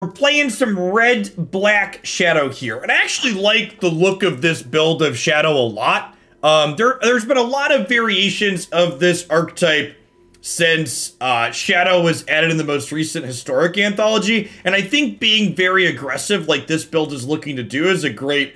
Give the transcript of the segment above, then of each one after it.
We're playing some red-black Shadow here, and I actually like the look of this build of Shadow a lot. There's been a lot of variations of this archetype since Shadow was added in the most recent historic anthology, and I think being very aggressive like this build is looking to do is a great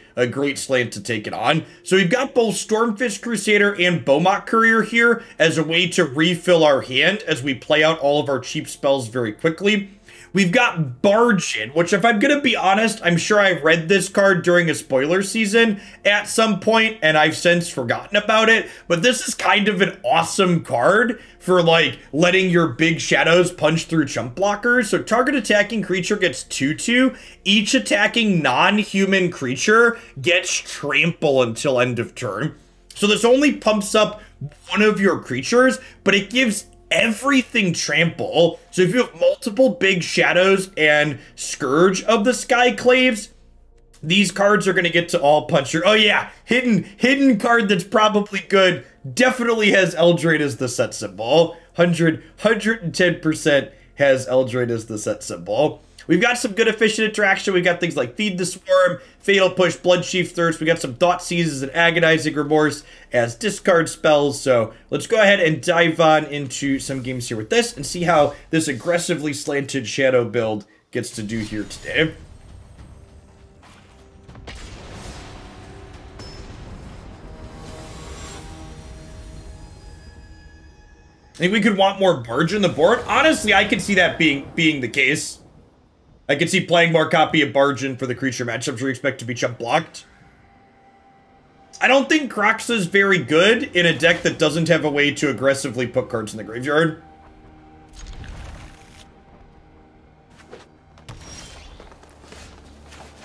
slant to take it on. So we've got both Stormfist Crusader and Bomat Courier here as a way to refill our hand as we play out all of our cheap spells very quickly. We've got Barge In, which, if I'm going to be honest, I'm sure I read this card during a spoiler season at some point, and I've since forgotten about it. But this is kind of an awesome card for, like, letting your big shadows punch through chump blockers. So target attacking creature gets 2/2. Each attacking non-human creature gets trample until end of turn. So this only pumps up one of your creatures, but it gives everything trample. So if you have multiple big shadows and Scourge of the Skyclaves, these cards are going to get to all punch your... Oh yeah, hidden card that's probably good. Definitely has Eldrade as the set symbol. 110% has Eldrade as the set symbol. We've got some good efficient interaction. We've got things like Feed the Swarm, Fatal Push, Bloodchief Thirst. We got some Thoughtseizes and Agonizing Remorse as discard spells. So let's go ahead and dive on into some games here with this and see how this aggressively slanted Shadow build gets to do here today. I think we could want more Barge on the board. Honestly, I could see that being the case. I could see playing more copy of Barge In for the creature matchups we expect to be chump blocked. I don't think Croxa is very good in a deck that doesn't have a way to aggressively put cards in the graveyard.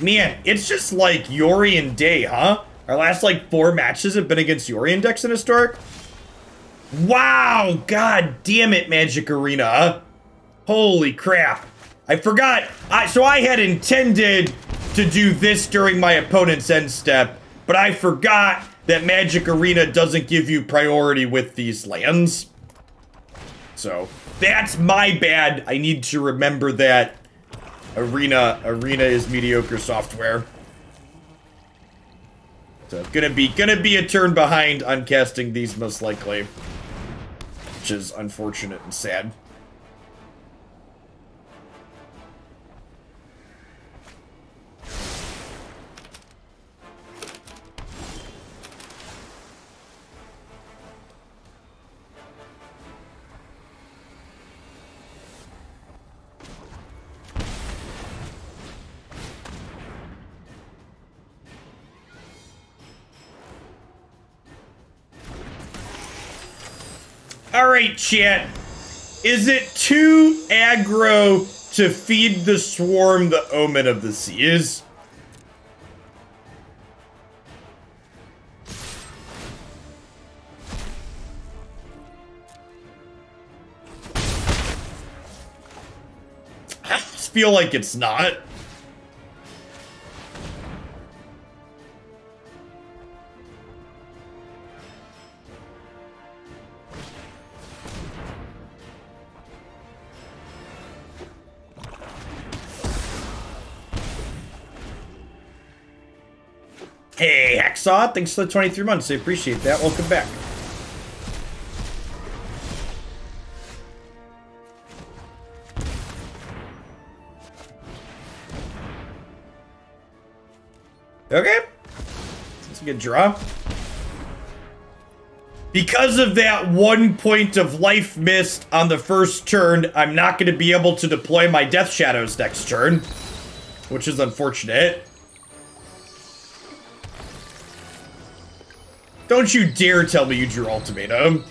Man, it's just like Yorion Day, huh? Our last, like, 4 matches have been against Yorion decks in Historic. Wow! God damn it, Magic Arena. Holy crap. I forgot. So I had intended to do this during my opponent's end step, but I forgot that Magic Arena doesn't give you priority with these lands. So that's my bad. I need to remember that. Arena is mediocre software. So gonna be a turn behind on casting these most likely, which is unfortunate and sad. Alright, chat. Is it too aggro to feed the swarm the Omen of the Seas? I just feel like it's not. Hey, Hacksaw, thanks for the 23 months. I appreciate that. Welcome back. Okay. That's a good draw. Because of that 1 point of life missed on the first turn, I'm not going to be able to deploy my Death Shadows next turn, which is unfortunate. Don't you dare tell me you drew Ultimatum.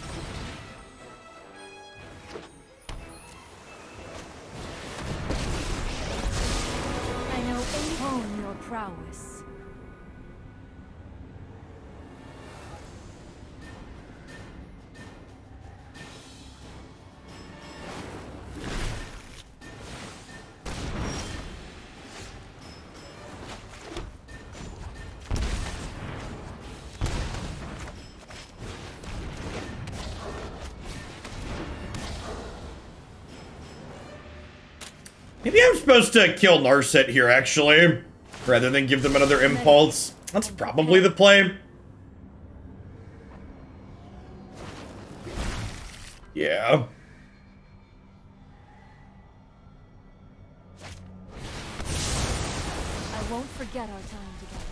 I know Ebon your prowess. Maybe I'm supposed to kill Narset here, actually, rather than give them another impulse. That's probably the play. Yeah. I won't forget our time together.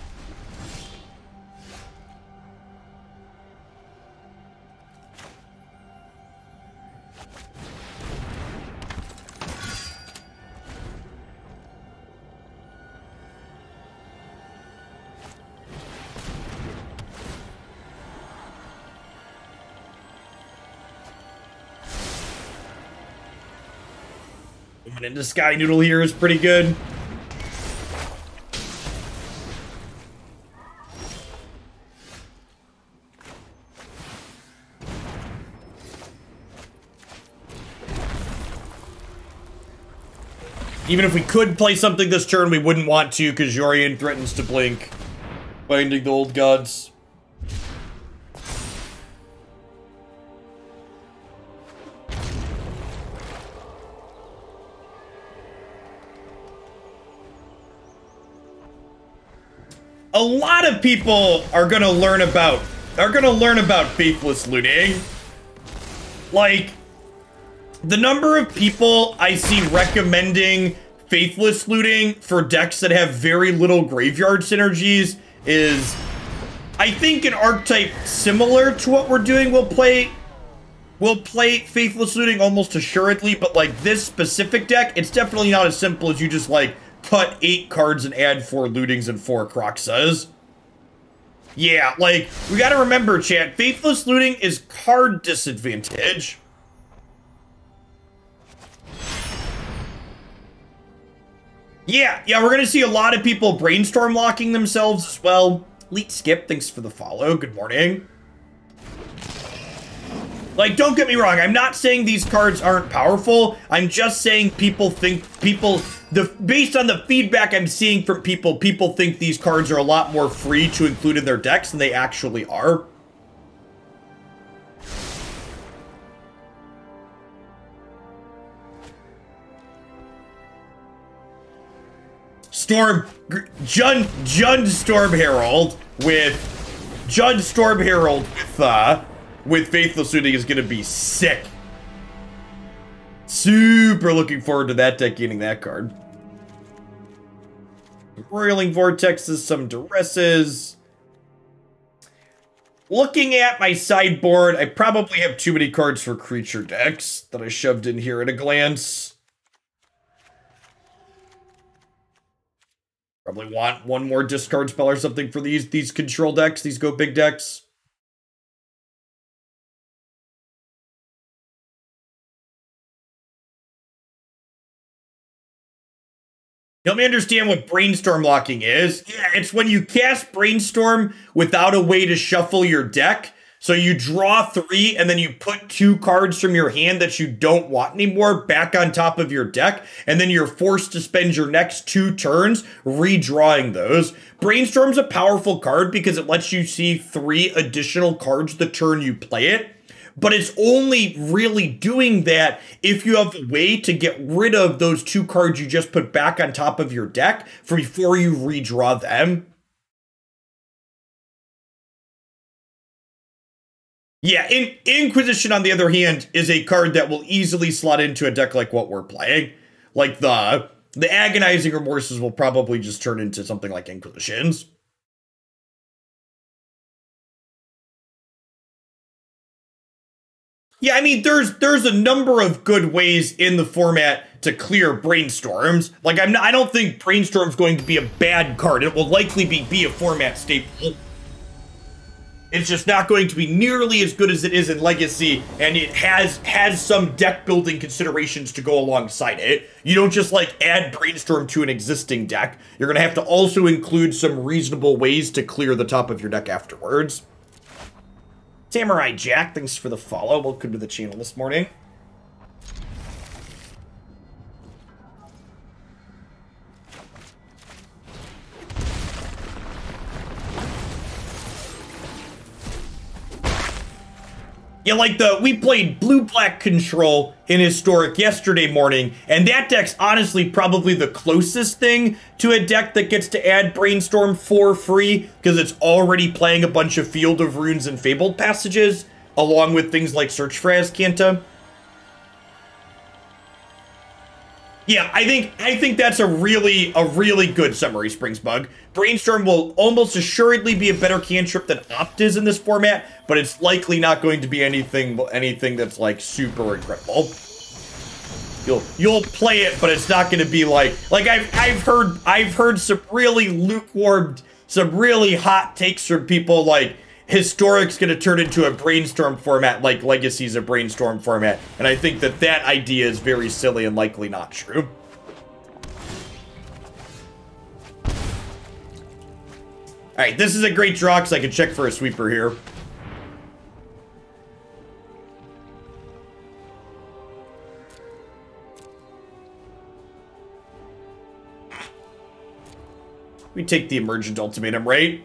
Moving into Sky Noodle here is pretty good. Even if we could play something this turn, we wouldn't want to because Yorion threatens to blink. Binding the Old Gods. A lot of people are gonna learn about faithless looting. Like, the number of people I see recommending faithless looting for decks that have very little graveyard synergies is, I think, an archetype similar to what we're doing will play faithless looting almost assuredly, but like this specific deck, it's definitely not as simple as you just like cut 8 cards and add 4 lootings and 4 Croxas. Yeah, like, we gotta remember, chat, faithless looting is card disadvantage. Yeah, we're gonna see a lot of people brainstorm locking themselves as well. Elite Skip, thanks for the follow. Good morning. Like, don't get me wrong, I'm not saying these cards aren't powerful. I'm just saying based on the feedback I'm seeing from people think these cards are a lot more free to include in their decks than they actually are. Jund Storm Herald with Faithless Looting is gonna be sick. Super looking forward to that deck getting that card. Roiling Vortexes, some Duresses. Looking at my sideboard, I probably have too many cards for creature decks that I shoved in here at a glance. Probably want one more discard spell or something for these control decks, these go big decks. Help me understand what brainstorm locking is. Yeah, it's when you cast brainstorm without a way to shuffle your deck. So you draw 3 and then you put 2 cards from your hand that you don't want anymore back on top of your deck. And then you're forced to spend your next 2 turns redrawing those. Brainstorm's a powerful card because it lets you see 3 additional cards the turn you play it. But it's only really doing that if you have a way to get rid of those 2 cards you just put back on top of your deck before you redraw them. Yeah, Inquisition, on the other hand, is a card that will easily slot into a deck like what we're playing. Like the Agonizing Remorses will probably just turn into something like Inquisitions. Yeah, I mean, there's a number of good ways in the format to clear brainstorms. Like, I don't think brainstorm's going to be a bad card. It will likely be a format staple. It's just not going to be nearly as good as it is in Legacy, and it has some deck building considerations to go alongside it. You don't just like add brainstorm to an existing deck. You're gonna have to also include some reasonable ways to clear the top of your deck afterwards. Samurai Jack, thanks for the follow. Welcome to the channel this morning. Yeah, like we played blue-black control in Historic yesterday morning, and that deck's honestly probably the closest thing to a deck that gets to add Brainstorm for free, because it's already playing a bunch of Field of Runes and Fabled Passages, along with things like Search for Azcanta. Yeah, I think that's a really good summary, Springsbug. Brainstorm will almost assuredly be a better cantrip than Opt is in this format, but it's likely not going to be anything that's like super incredible. You'll play it, but it's not going to be like I've heard some really lukewarm, some really hot takes from people like Historic's going to turn into a Brainstorm format like Legacy's a Brainstorm format, and I think that idea is very silly and likely not true. Alright, this is a great draw because I can check for a sweeper here. We take the Emergent Ultimatum, right?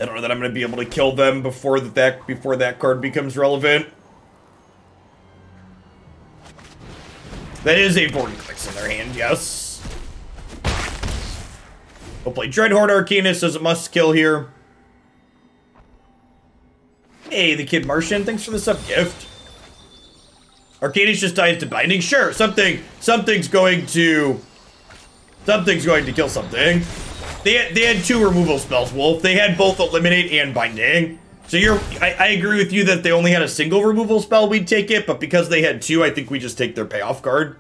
I don't know that I'm going to be able to kill them before that card becomes relevant. That is a Vortex clicks in their hand, yes. We'll play Dreadhorde Arcanist as a must-kill here. Hey, the Kid Martian, thanks for the sub-gift. Arcanist just dies to Binding? Sure, something's going to kill something. They had 2 removal spells, Wolf. They had both Eliminate and Binding. So I agree with you that they only had a single removal spell, we'd take it, but because they had 2, I think we just take their payoff card.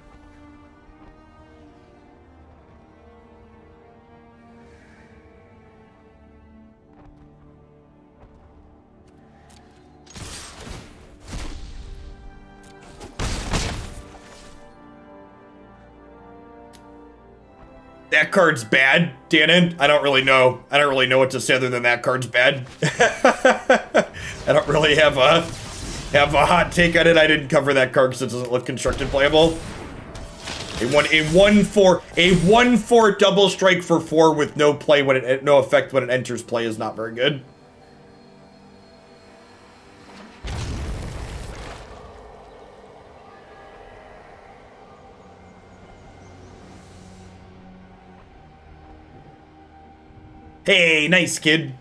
That card's bad, Dannon. I don't really know what to say other than that card's bad. I don't really have a hot take on it. I didn't cover that card because it doesn't look constructed playable. A 1/4 double strike for 4 with no effect when it enters play is not very good. Hey, nice, kid.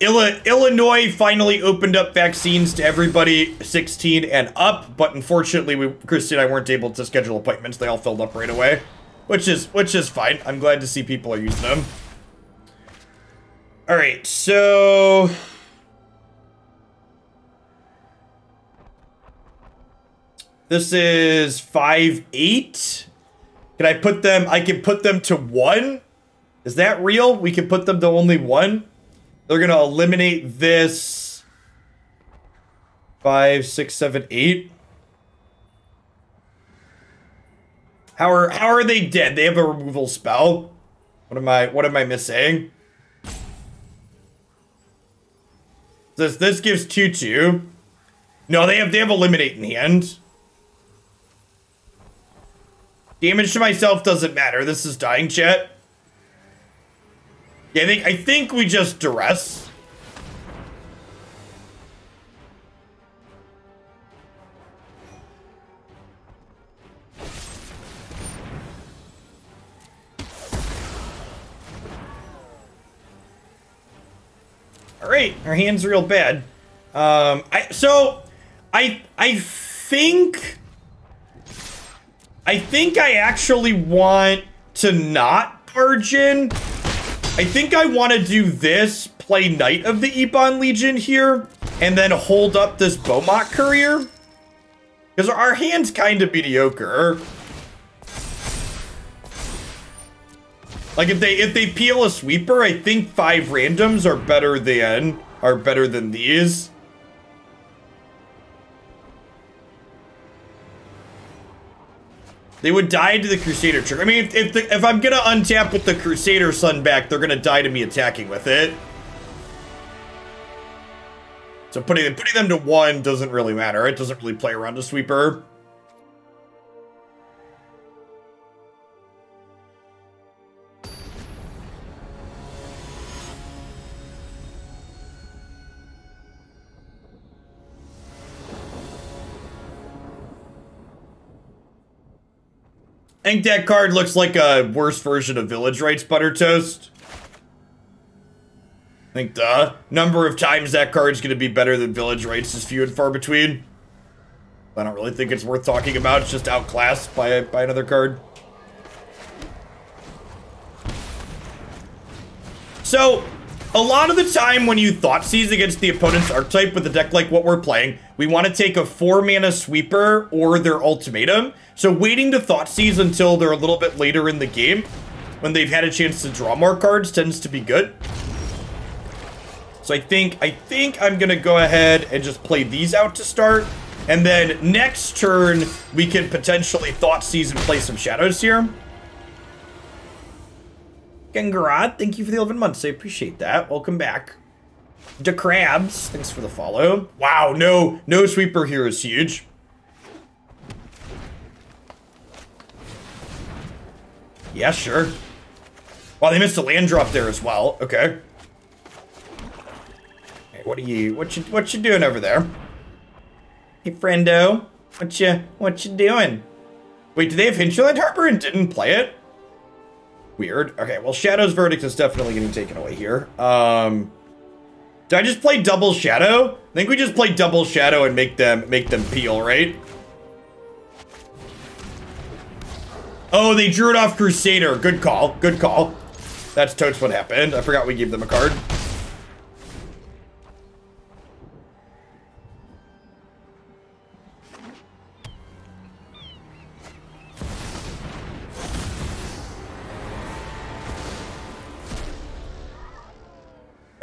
Illinois finally opened up vaccines to everybody 16 and up, but unfortunately, Christy and I weren't able to schedule appointments. They all filled up right away, which is fine. I'm glad to see people are using them. All right, so this is 5/8. Can I put them? I can put them to 1. Is that real? We can put them to only 1? They're going to eliminate this 5, 6, 7, 8. How are they dead? They have a removal spell. What am I missing? This gives 2/2. No, they have eliminate in hand. Damage to myself doesn't matter. This is dying, chat. Yeah, I think we just Duress. All right, our hand's real bad. I think I actually want to not Barge In. I think I want to do this, play Knight of the Ebon Legion here, and then hold up this Bomat Courier. Because our hand's kind of mediocre. Like if they peel a sweeper, I think 5 randoms are better than these. They would die to the Crusader trigger. I mean, if I'm gonna untap with the Crusader Sun back, they're gonna die to me attacking with it. So putting them to 1 doesn't really matter. It doesn't really play around a sweeper. I think that card looks like a worse version of Village Rites Butter Toast. I think the number of times that card's going to be better than Village Rites is few and far between. I don't really think it's worth talking about. It's just outclassed by another card. So, a lot of the time when you Thoughtseize against the opponent's archetype with a deck like what we're playing, we want to take a 4-mana sweeper or their ultimatum. So waiting to Thoughtseize until they're a little bit later in the game, when they've had a chance to draw more cards, tends to be good. So I think I'm gonna go ahead and just play these out to start. And then next turn, we can potentially Thoughtseize and play some shadows here. Gengarad, thank you for the 11 months. I appreciate that. Welcome back. Da Crabs, thanks for the follow. Wow, no sweeper here is huge. Yeah, sure. Wow, they missed a land drop there as well. Okay. Hey, what you doing over there? Hey, friendo. What you doing? Wait, do they have Hinterland Harbor and didn't play it? Weird. Okay, well, Shadow's Verdict is definitely getting taken away here. Did I just play double Shadow? I think we just play double Shadow and make them peel, right? Oh, they drew it off Crusader. Good call. Good call. That's totes what happened. I forgot we gave them a card.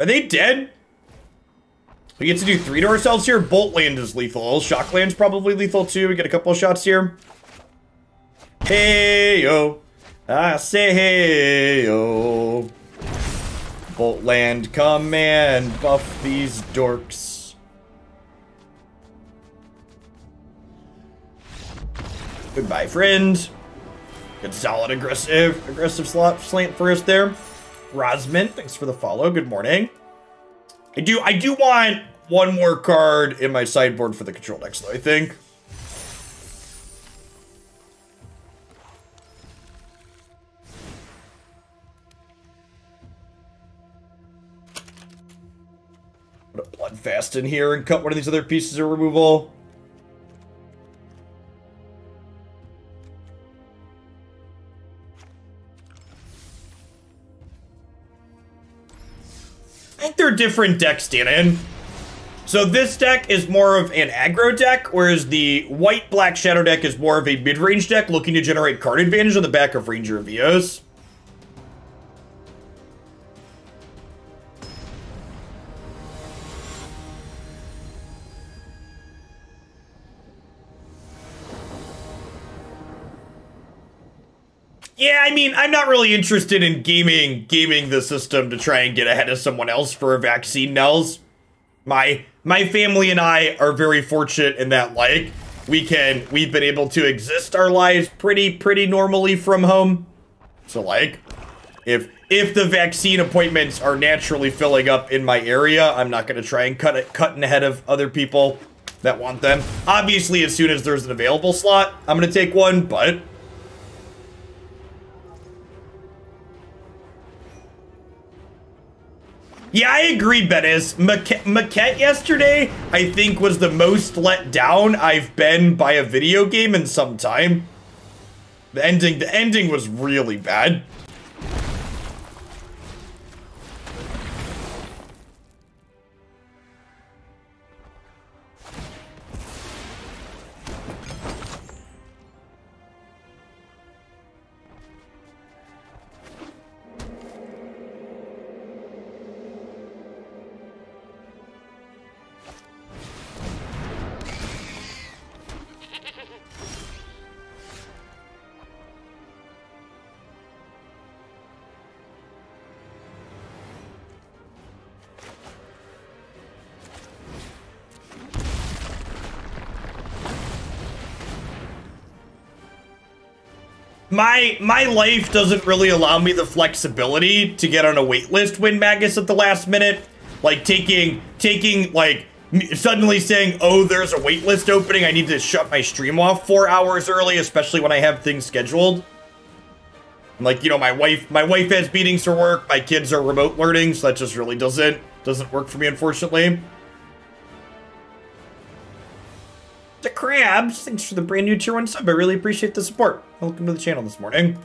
Are they dead? We get to do 3 to ourselves here. Bolt Land is lethal. Shock Land's probably lethal too. We get a couple of shots here. Hey yo, I say hey yo. Bolt Land, come and buff these dorks. Goodbye, friend. Good solid aggressive slant for us there. Rosman, thanks for the follow. Good morning. I do want one more card in my sideboard for the control decks, though, I think. Put a Bloodfast in here and cut one of these other pieces of removal. I think they're different decks, Danon. So this deck is more of an aggro deck, whereas the white-black Shadow deck is more of a mid-range deck looking to generate card advantage on the back of Ranger of Eos. Yeah, I mean, I'm not really interested in gaming the system to try and get ahead of someone else for a vaccine, Nels. My family and I are very fortunate in that, like, we've been able to exist our lives pretty normally from home. So, like, if the vaccine appointments are naturally filling up in my area, I'm not going to try and cutting ahead of other people that want them. Obviously, as soon as there's an available slot, I'm going to take one, but... Yeah, I agree, Benes. Maquette yesterday, I think, was the most let down I've been by a video game in some time. The ending was really bad. My life doesn't really allow me the flexibility to get on a wait list when Magus at the last minute. Like taking like suddenly saying, oh, there's a wait list opening, I need to shut my stream off 4 hours early, especially when I have things scheduled. Like, you know, my wife has meetings for work, my kids are remote learning, so that just really doesn't work for me, unfortunately. The Crabs, thanks for the brand new tier 1 sub. I really appreciate the support. Welcome to the channel this morning.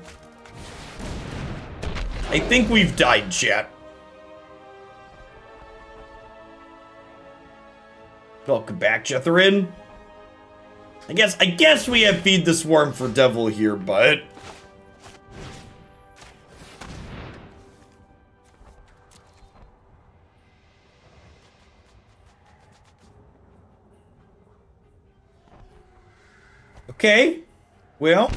I think we've died, chat. Welcome back, Jetharin. I guess we have Feed the Swarm for Devil here, but... Okay, well...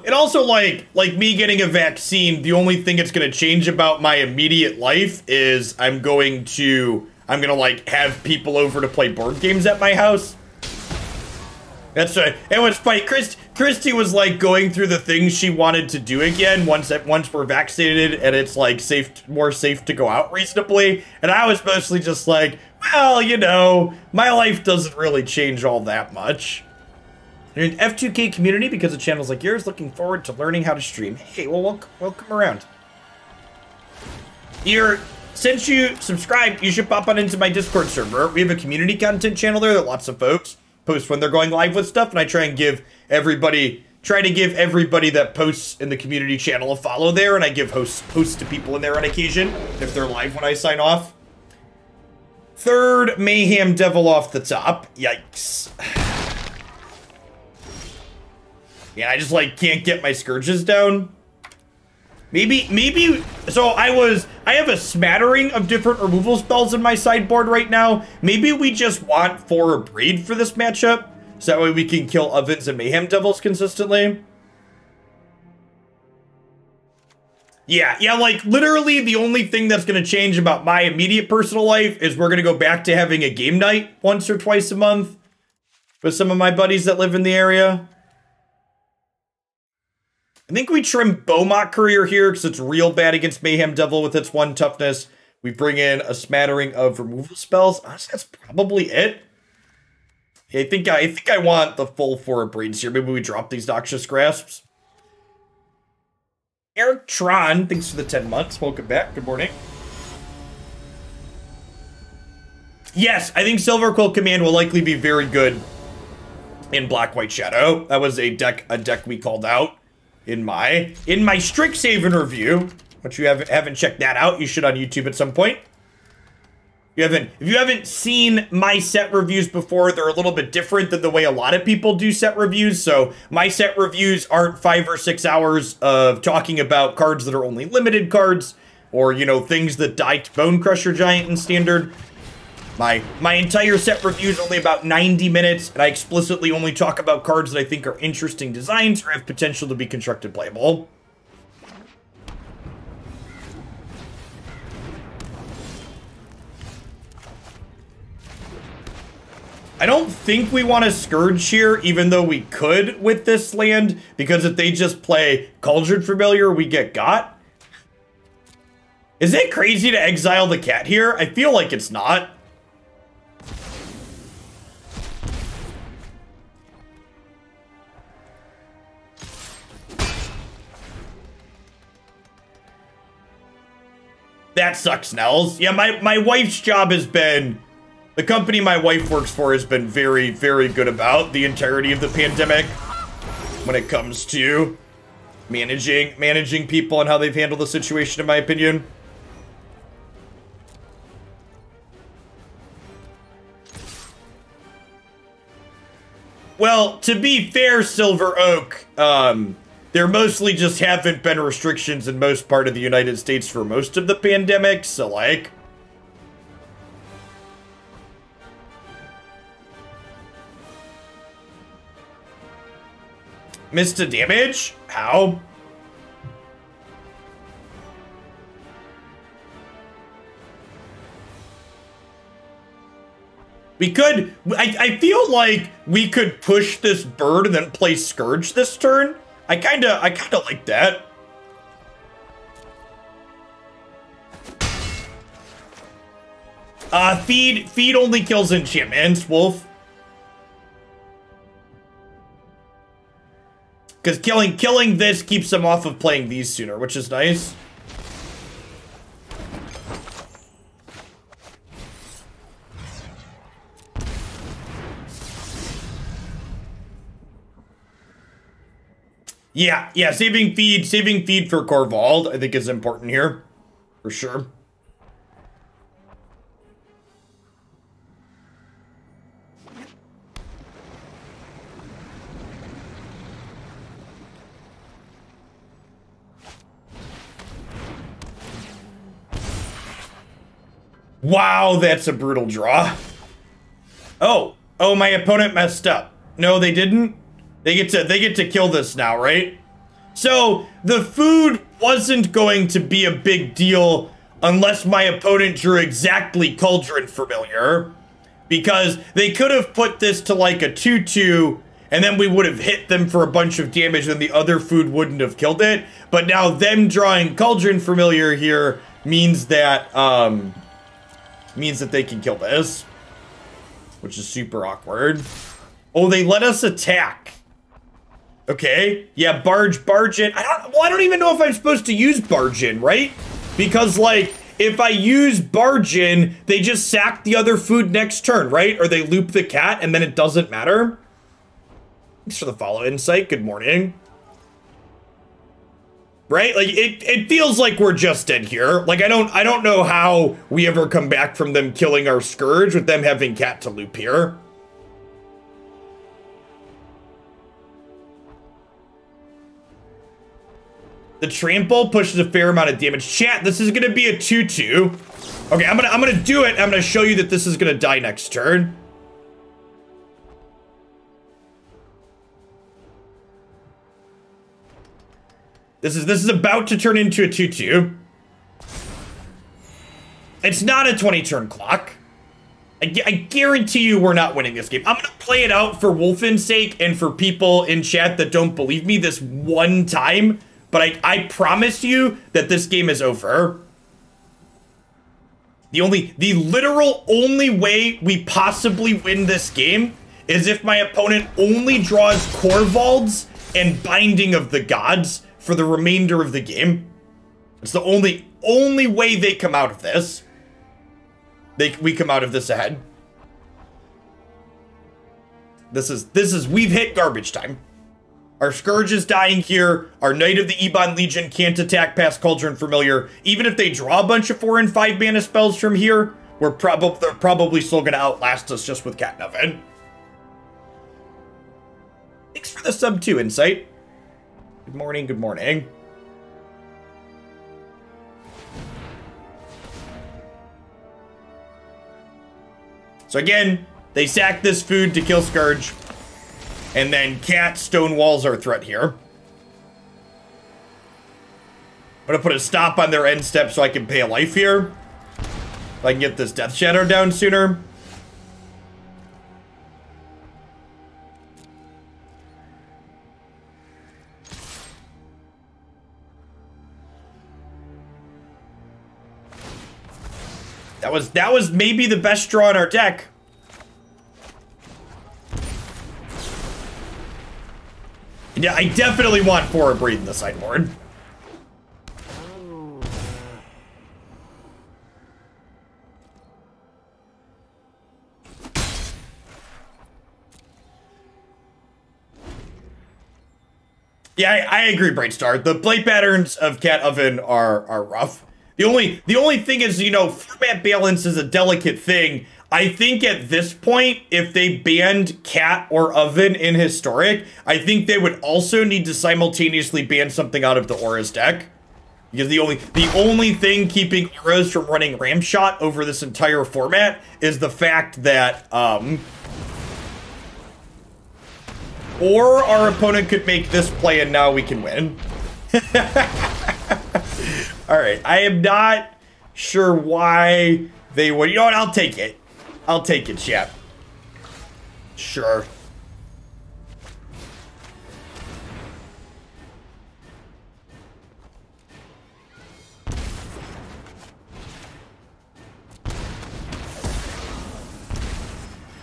It also like me getting a vaccine, the only thing it's gonna change about my immediate life is I'm gonna like have people over to play board games at my house. That's right. It was funny. Christy was like going through the things she wanted to do again once we're vaccinated and it's like more safe to go out reasonably. And I was mostly just like, well, you know, my life doesn't really change all that much. You're an F2K community because of channels like yours. Looking forward to learning how to stream. Hey, well, welcome around. Since you subscribed, you should pop on into my Discord server. We have a community content channel there that lots of folks post when they're going live with stuff, and I try to give everybody that posts in the community channel a follow there, and I give hosts to people in there on occasion if they're live when I sign off. Third Mayhem Devil off the top. Yikes. Yeah, I just like can't get my Scourges down. Maybe, so I have a smattering of different removal spells in my sideboard right now. Maybe we just want 4 Abrade for this matchup, so that way we can kill Ovens and Mayhem Devils consistently. Yeah, like literally the only thing that's gonna change about my immediate personal life is we're gonna go back to having a game night once or twice a month with some of my buddies that live in the area. I think we trim Bomat Courier here because it's real bad against Mayhem Devil with its 1 toughness. We bring in a smattering of removal spells. Honestly, that's probably it. I think I want the full 4 Abrades here. Maybe we drop these Noxious Grasps. Eric Tron, thanks for the 10 months. Welcome back. Good morning. Yes, I think Silver Quill Command will likely be very good in Black-White Shadow. That was a deck we called out in my Strixhaven review, which you haven't checked that out, you should on YouTube at some point. If you haven't seen my set reviews before, they're a little bit different than the way a lot of people do set reviews. So my set reviews aren't 5 or 6 hours of talking about cards that are only limited cards, or, you know, things that die to Bone Crusher Giant in Standard. My entire set review is only about 90 minutes, and I explicitly only talk about cards that I think are interesting designs or have potential to be constructed playable. I don't think we want to Scourge here, even though we could with this land, because if they just play Cauldron Familiar, we get got. Is it crazy to exile the cat here? I feel like it's not. That sucks, Nels. Yeah, my wife's job has been... The company my wife works for has been very, very good about the entirety of the pandemic when it comes to managing people and how they've handled the situation, in my opinion. Well, to be fair, Silver Oak, there mostly just haven't been restrictions in most part of the United States for most of the pandemic, so like... Missed a damage? How? We could, I feel like we could push this bird and then play Scourge this turn. I kinda like that. Feed only kills enchantments, Wolf. Because killing this keeps them off of playing these sooner, which is nice. Yeah, saving feed for Corvald, I think is important here, for sure. Wow, that's a brutal draw. Oh, my opponent messed up. No, they didn't. They get to kill this now, right? So the food wasn't going to be a big deal unless my opponent drew exactly Cauldron Familiar, because they could have put this to like a 2/2 and then we would have hit them for a bunch of damage and the other food wouldn't have killed it. But now them drawing Cauldron Familiar here means that they can kill this, which is super awkward. Oh, they let us attack. Okay, yeah, Barge In. I don't even know if I'm supposed to use Barge In, right? Because, like, if I use Barge In, they just sack the other food next turn, right? Or they loop the cat, and then it doesn't matter. Thanks for the follow insight. Good morning. Right? Like, it feels like we're just dead here. Like, I don't know how we ever come back from them killing our Scourge with them having cat to loop here. The trample pushes a fair amount of damage. Chat, this is gonna be a 2/2. Okay, I'm gonna do it. I'm gonna show you that this is gonna die next turn. This is about to turn into a 2/2. It's not a 20-turn clock. I guarantee you we're not winning this game. I'm gonna play it out for Wolfen's sake and for people in chat that don't believe me this one time. But I promise you that this game is over. The literal only way we possibly win this game is if my opponent only draws Corvalds and Binding of the Gods for the remainder of the game. It's the only way they come out of this. We come out of this ahead. We've hit garbage time. Our Scourge is dying here. Our Knight of the Ebon Legion can't attack past Cauldron Familiar. Even if they draw a bunch of 4 and 5 mana spells from here, they're probably still going to outlast us just with Cat Nuven. Thanks for the sub 2, Insight. Good morning, good morning. So again, they sack this food to kill Scourge. And then cat stone walls our threat here. I'm gonna put a stop on their end step so I can pay a life here. If I can get this Death Shadow down sooner. That was maybe the best draw in our deck. Yeah, I definitely want 4 Abrade in the sideboard. Yeah, I agree, Brightstar. The play patterns of Cat Oven are rough. The only thing is, you know, format balance is a delicate thing. I think at this point, if they banned Cat or Oven in Historic, I think they would also need to simultaneously ban something out of the Auras deck. Because the only thing keeping Auras from running Ramshot over this entire format is the fact that, or our opponent could make this play and now we can win. Alright, I am not sure why they would. You know what? I'll take it. I'll take it, chat. Sure.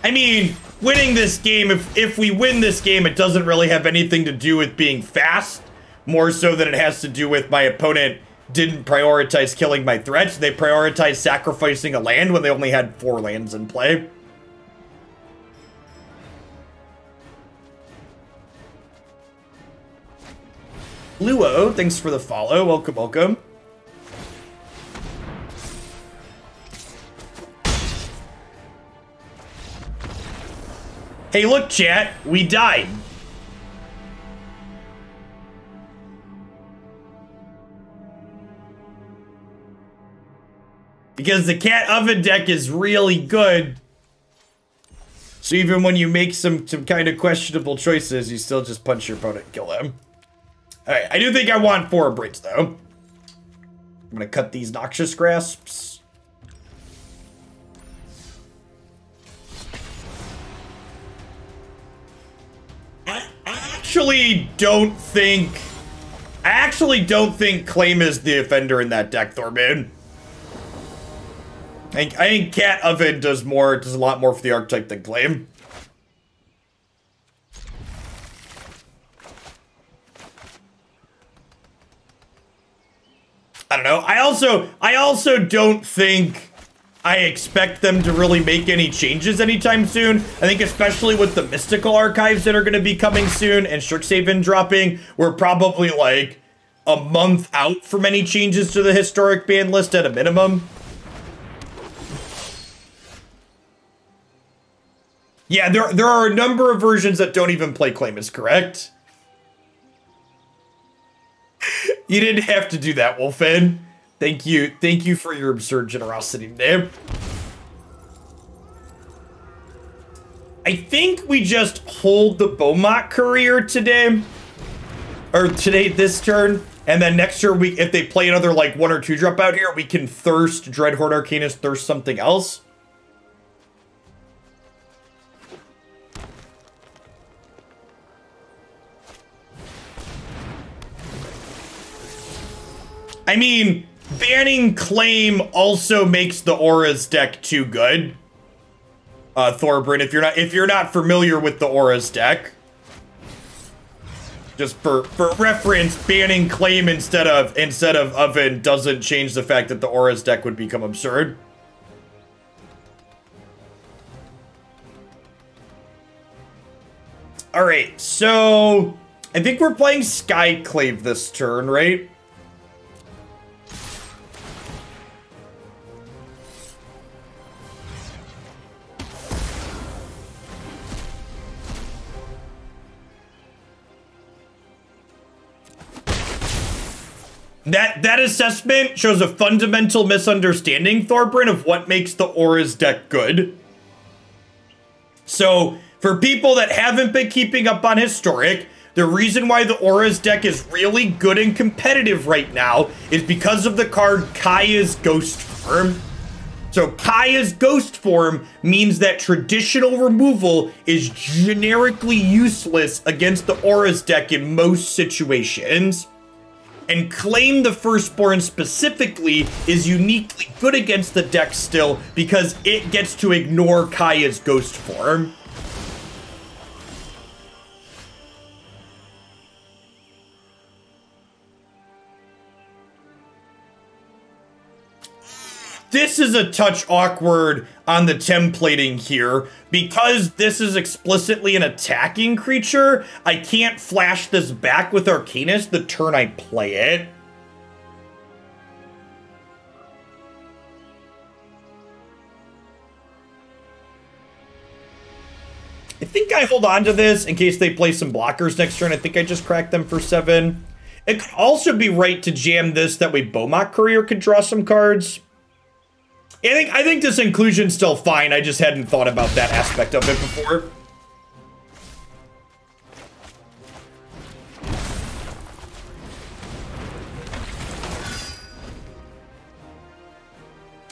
I mean, winning this game, if we win this game, it doesn't really have anything to do with being fast, more so than it has to do with my opponent didn't prioritize killing my threats. They prioritized sacrificing a land when they only had 4 lands in play. Luo, thanks for the follow. Welcome, welcome. Hey, look, chat. We died. Because the cat oven deck is really good. So even when you make some kind of questionable choices, you still just punch your opponent and kill them. Alright, I do think I want 4 Abrades, though. I'm gonna cut these Noxious Grasps. I actually don't think Claim is the offender in that deck, Thorman. I think Cat Oven does a lot more for the archetype than Claim. I don't know. I also don't think I expect them to really make any changes anytime soon. I think especially with the Mystical Archives that are going to be coming soon and Strixhaven dropping, we're probably like a month out from any changes to the historic ban list at a minimum. Yeah, there are a number of versions that don't even play Claim is correct. You didn't have to do that, Wolfen. Thank you for your absurd generosity today. I think we just hold the Bomat Courier today. Or today, this turn. And then next turn, if they play another like 1 or 2 drop out here, we can thirst Dreadhorde Arcanist, thirst something else. I mean, banning Claim also makes the Auras deck too good. Thorbrand, if you're not familiar with the Auras deck, just for reference, banning Claim instead of Oven doesn't change the fact that the Auras deck would become absurd. All right, so I think we're playing Skyclave this turn, right? That assessment shows a fundamental misunderstanding, Thorbrand, of what makes the Auras deck good. So, for people that haven't been keeping up on Historic, the reason why the Auras deck is really good and competitive right now is because of the card Kaya's Ghost Form. So, Kaya's Ghost Form means that traditional removal is generically useless against the Auras deck in most situations. And Claim the Firstborn specifically is uniquely good against the deck still because it gets to ignore Kaya's Ghost Form. This is a touch awkward on the templating here. Because this is explicitly an attacking creature, I can't flash this back with Arcanist the turn I play it. I think I hold on to this in case they play some blockers next turn. I think I just cracked them for 7. It could also be right to jam this, that way Bomat Courier could draw some cards. I think this inclusion's still fine. I just hadn't thought about that aspect of it before.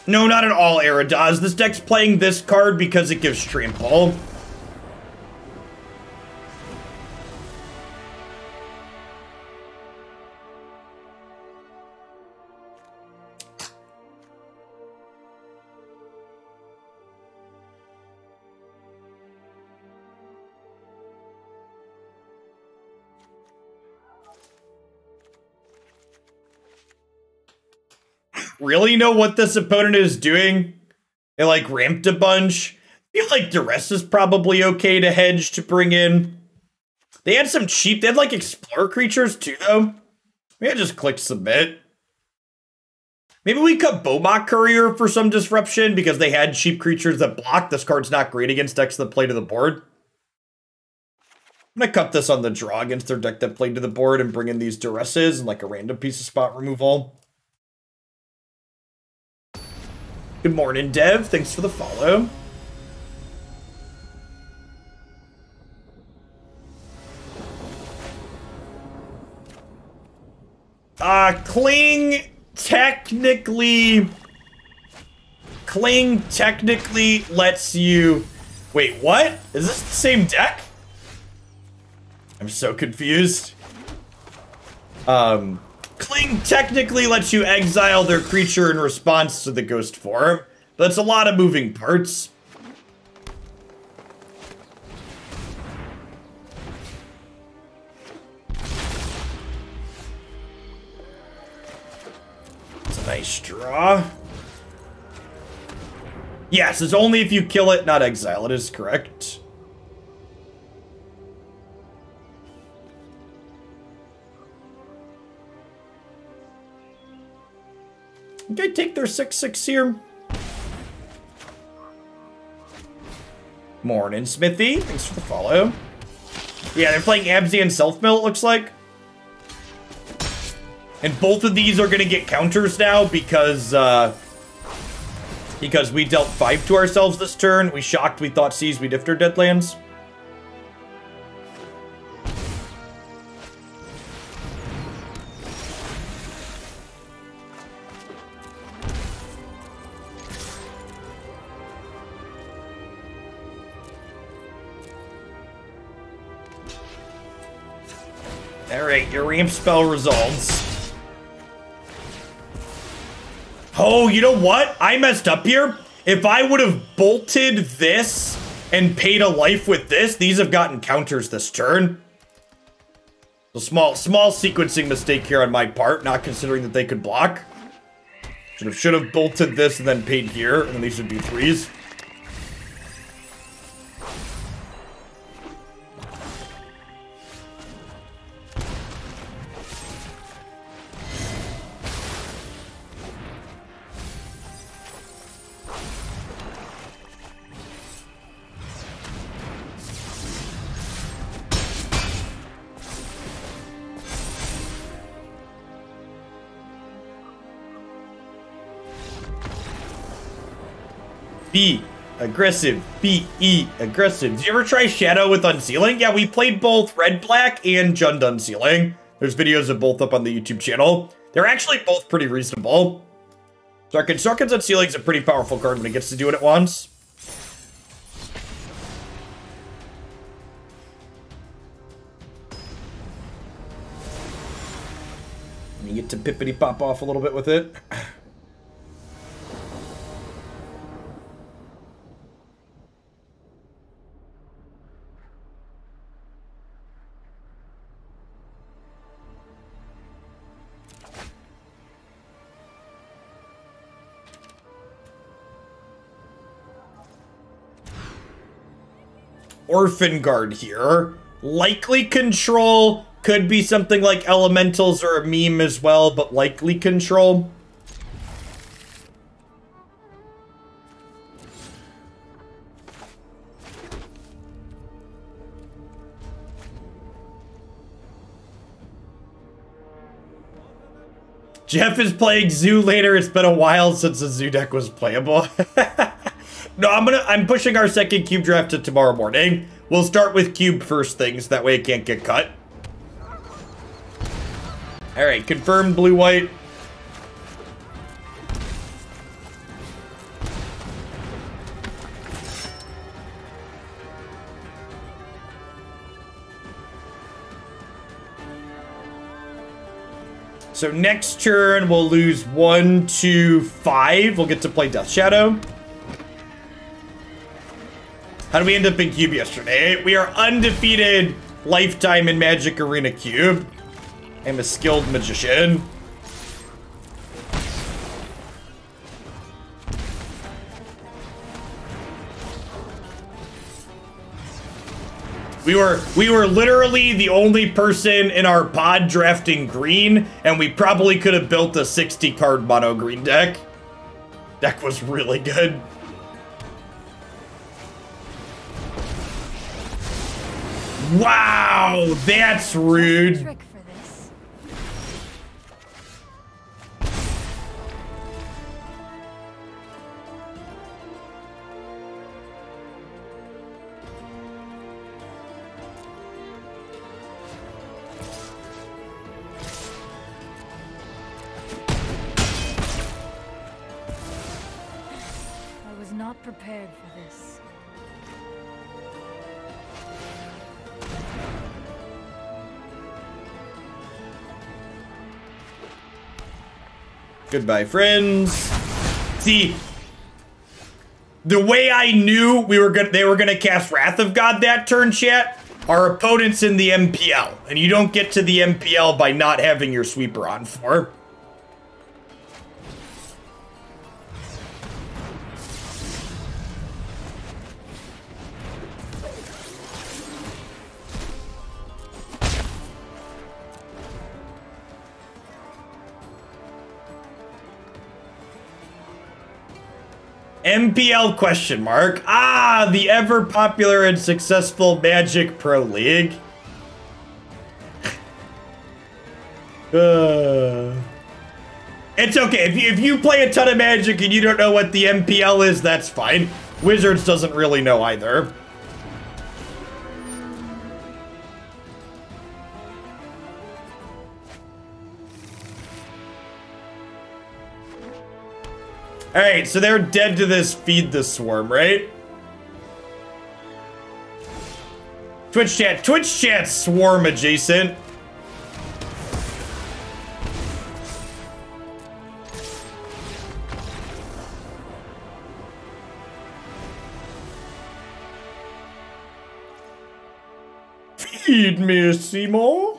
No, not at all, Aradas. This deck's playing this card because it gives Trample. really know what this opponent is doing. They like ramped a bunch. I feel like Duress is probably okay to hedge to bring in. They had some cheap, they had like Explorer creatures too though. Maybe I just clicked submit. Maybe we cut Bomat Courier for some disruption because they had cheap creatures that block. This card's not great against decks that play to the board. I'm gonna cut this on the draw against their deck that played to the board and bring in these Duresses and like a random piece of spot removal. Good morning, Dev. Thanks for the follow. Cling technically lets you... Wait, what? Is this the same deck? I'm so confused. Cling technically lets you exile their creature in response to the ghost form. But it's a lot of moving parts. It's a nice draw. Yes, it's only if you kill it, not exile. It is correct. Can I take their 6/6 here? Morning, Smithy. Thanks for the follow. Yeah, they're playing Abzy and Self-Mill, it looks like. And both of these are going to get counters now because we dealt 5 to ourselves this turn. We shocked, we Thoughtseize, we Ifnir Deadlands. Alright, your ramp spell resolves. Oh, you know what? I messed up here. If I would have bolted this and paid a life with this, these have gotten counters this turn. So small sequencing mistake here on my part, not considering that they could block. Should have bolted this and then paid here, and then these would be 3s. B, aggressive. B-E, aggressive. Did you ever try Shadow with Unsealing? Yeah, we played both Red Black and Jund Unsealing. There's videos of both up on the YouTube channel. They're actually both pretty reasonable. Sarkhan's Unsealing is a pretty powerful card when it gets to do it at once. And you get to pippity pop off a little bit with it. Orphan Guard here. Likely control. Could be something like elementals or a meme as well, but likely control. Jeff is playing Zoo later. It's been a while since the Zoo deck was playable. No, I'm pushing our second cube draft to tomorrow morning. We'll start with cube first things, that way it can't get cut. Alright, confirm blue-white. So next turn, we'll lose 1, 2, 5. We'll get to play Death Shadow. How did we end up in Cube yesterday? We are undefeated lifetime in Magic Arena Cube. I'm a skilled magician. We were literally the only person in our pod drafting green, and we probably could have built a 60 card mono green deck. Deck was really good. Wow, that's rude. Trick for this. I was not prepared for this. Goodbye, friends. See, the way I knew they were gonna cast Wrath of God that turn, chat, our opponents in the MPL, and you don't get to the MPL by not having your sweeper on 4. MPL question mark. Ah, the ever popular and successful Magic Pro League. It's okay. If you play a ton of Magic and you don't know what the MPL is, that's fine. Wizards doesn't really know either. Alright, so they're dead to this feed the swarm, right? Twitch chat swarm adjacent. Feed me, Seymour.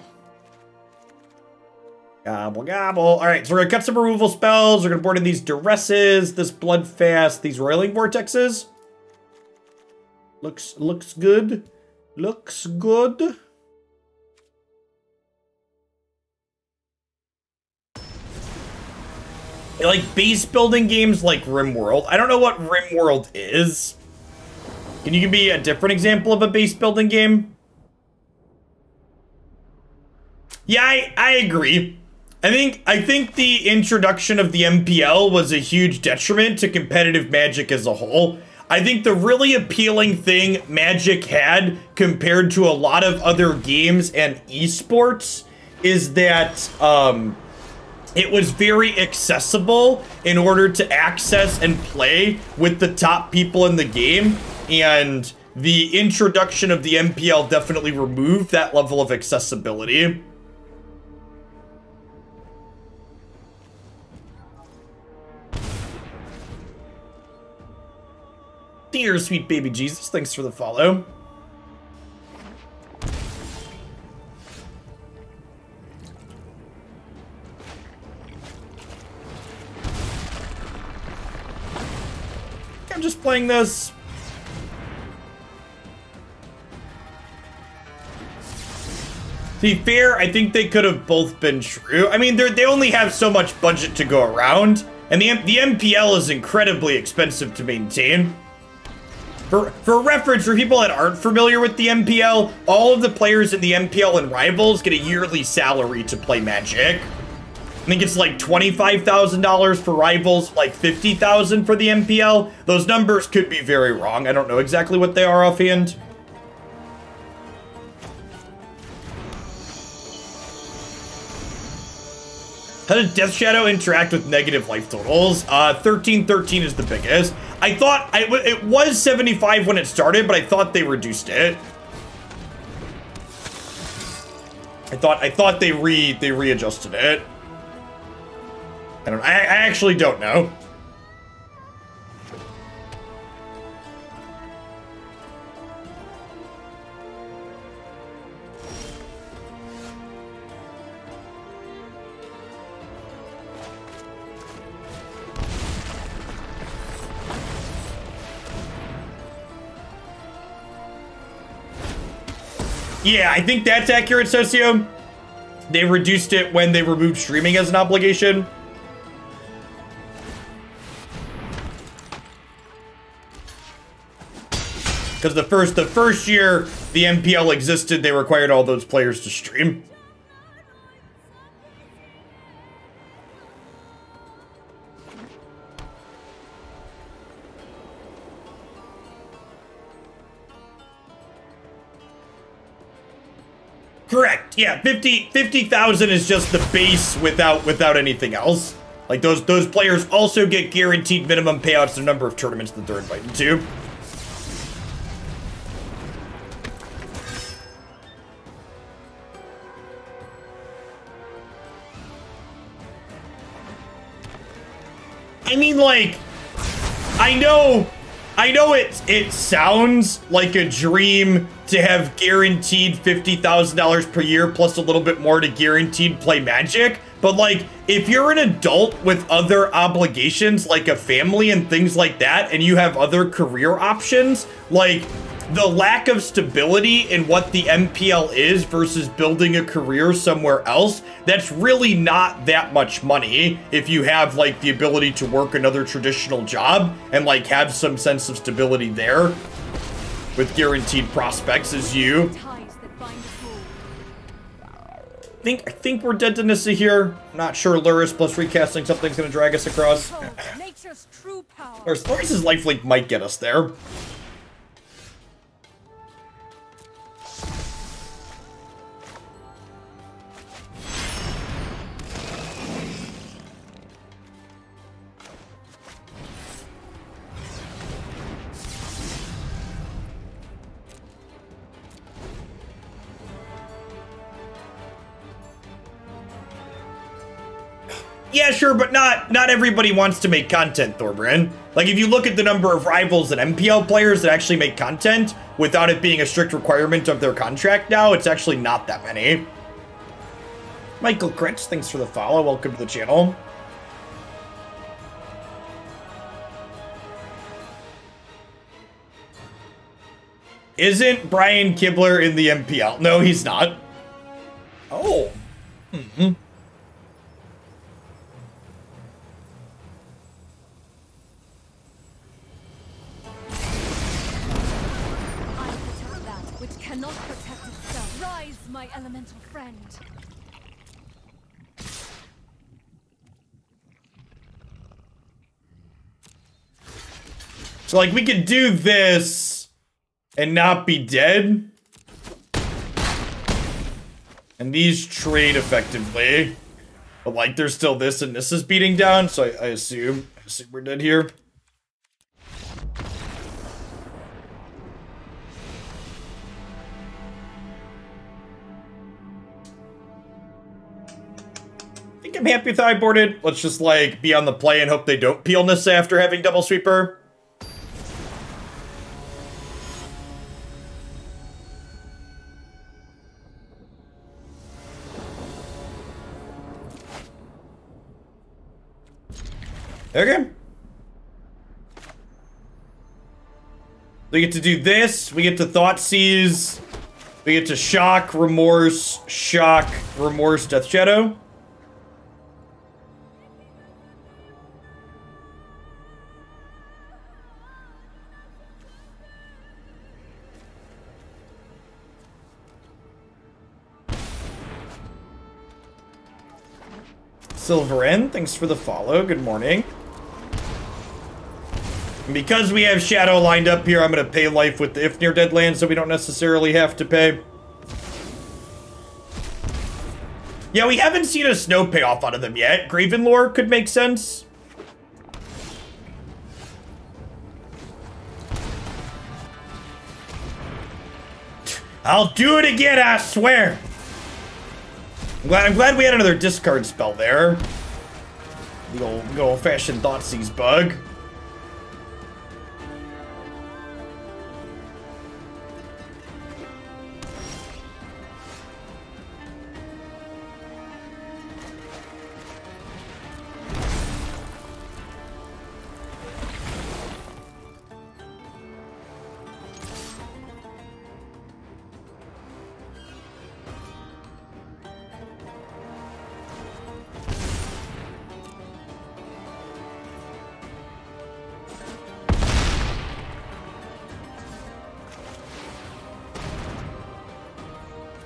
Gobble, gobble. All right, so we're gonna cut some removal spells. We're gonna board in these Duresses, this Bloodfast, these Roiling Vortexes. Looks good. Looks good. Like base building games like RimWorld. I don't know what RimWorld is. Can you give me a different example of a base building game? Yeah, I agree. I think the introduction of the MPL was a huge detriment to competitive Magic as a whole. I think the really appealing thing Magic had compared to a lot of other games and esports is that it was very accessible in order to access and play with the top people in the game, and the introduction of the MPL definitely removed that level of accessibility. Dear sweet baby Jesus, thanks for the follow. I'm just playing this. To be fair, I think they could have both been true. I mean, they only have so much budget to go around, and the MPL is incredibly expensive to maintain. For reference, for people that aren't familiar with the MPL, all of the players in the MPL and Rivals get a yearly salary to play Magic. I think it's like $25,000 for Rivals, like $50,000 for the MPL. Those numbers could be very wrong. I don't know exactly what they are offhand. How does Death Shadow interact with negative life totals? 1313 is the biggest. I thought it was 75 when it started, but I thought they reduced it. I thought they readjusted it. I don't. I actually don't know. Yeah, I think that's accurate, Socio. They reduced it when they removed streaming as an obligation. Because the first year the MPL existed, they required all those players to stream. Correct. Yeah, 50,000 is just the base without anything else. Like those players also get guaranteed minimum payouts the number of tournaments that they're invited to. I mean, like, I know it sounds like a dream to have guaranteed $50,000 per year plus a little bit more to guaranteed play Magic, but like, if you're an adult with other obligations like a family and things like that, and you have other career options, like, the lack of stability in what the MPL is versus building a career somewhere else, that's really not that much money if you have like the ability to work another traditional job and like have some sense of stability there with guaranteed prospects as you. I think we're dead to Nissa here. Not sure Lurrus plus recasting something's gonna drag us across. Lurrus's lifelink might get us there. Yeah, sure, but not everybody wants to make content, Thorbrand. Like, if you look at the number of rivals and MPL players that actually make content without it being a strict requirement of their contract now, it's actually not that many. Michael Kretz, thanks for the follow. Welcome to the channel. Isn't Brian Kibler in the MPL? No, he's not. Oh. Mm-hmm. Cannot protect itself. Rise, my elemental friend. So, like, we could do this and not be dead. And these trade effectively. But, like, there's still this and this is beating down, so I assume we're dead here. I'm happy with how I boarded. Let's just, like, be on the play and hope they don't peel Nissa after having double sweeper. Okay. We get to do this. We get to Thoughtseize. We get to Shock, Remorse, Death Shadow. Silver N, thanks for the follow. Good morning. And because we have Shadow lined up here, I'm going to pay life with the Ifnir Deadlands, so we don't necessarily have to pay. Yeah, we haven't seen a snow payoff out of them yet. Graven lore could make sense. I'll do it again, I swear. I'm glad we had another discard spell there. Good old-fashioned Thoughtseize bug.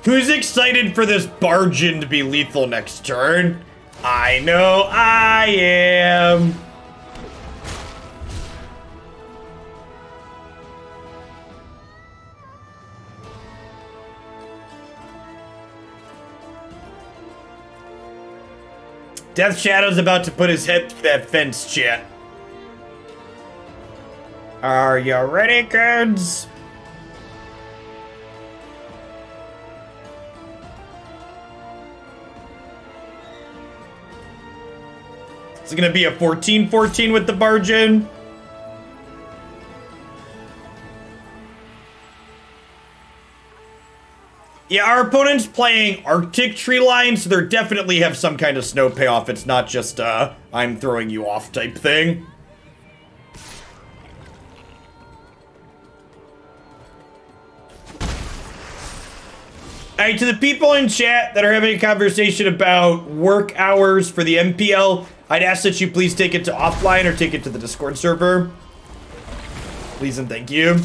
Who's excited for this Barge In to be lethal next turn? I know I am. Death Shadow's about to put his head through that fence, chat. Are you ready, kids? It's gonna be a 14-14 with the Barge In. Yeah, our opponent's playing Arctic tree line, so they definitely have some kind of snow payoff. It's not just I'm throwing you off type thing. Alright, to the people in chat that are having a conversation about work hours for the MPL, I'd ask that you please take it to offline or take it to the Discord server. Please and thank you.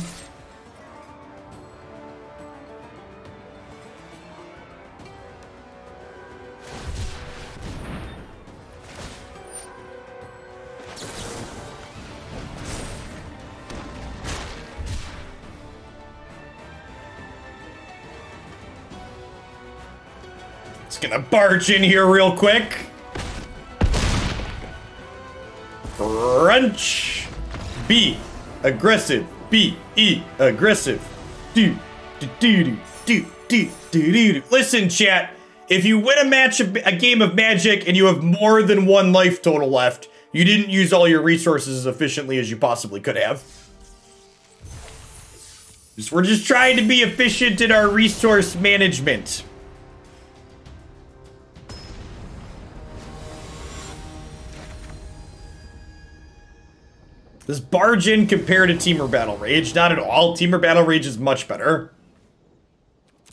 It's gonna barge in here real quick. Crunch. B. Aggressive. B. E. Aggressive. Do. Do. Do. Do. Do. Do. Do. Do. Listen, chat. If you win a game of Magic and you have more than 1 life total left, you didn't use all your resources as efficiently as you possibly could have. We're just trying to be efficient in our resource management. Does Barge In compare to Temur Battle Rage? Not at all. Temur Battle Rage is much better.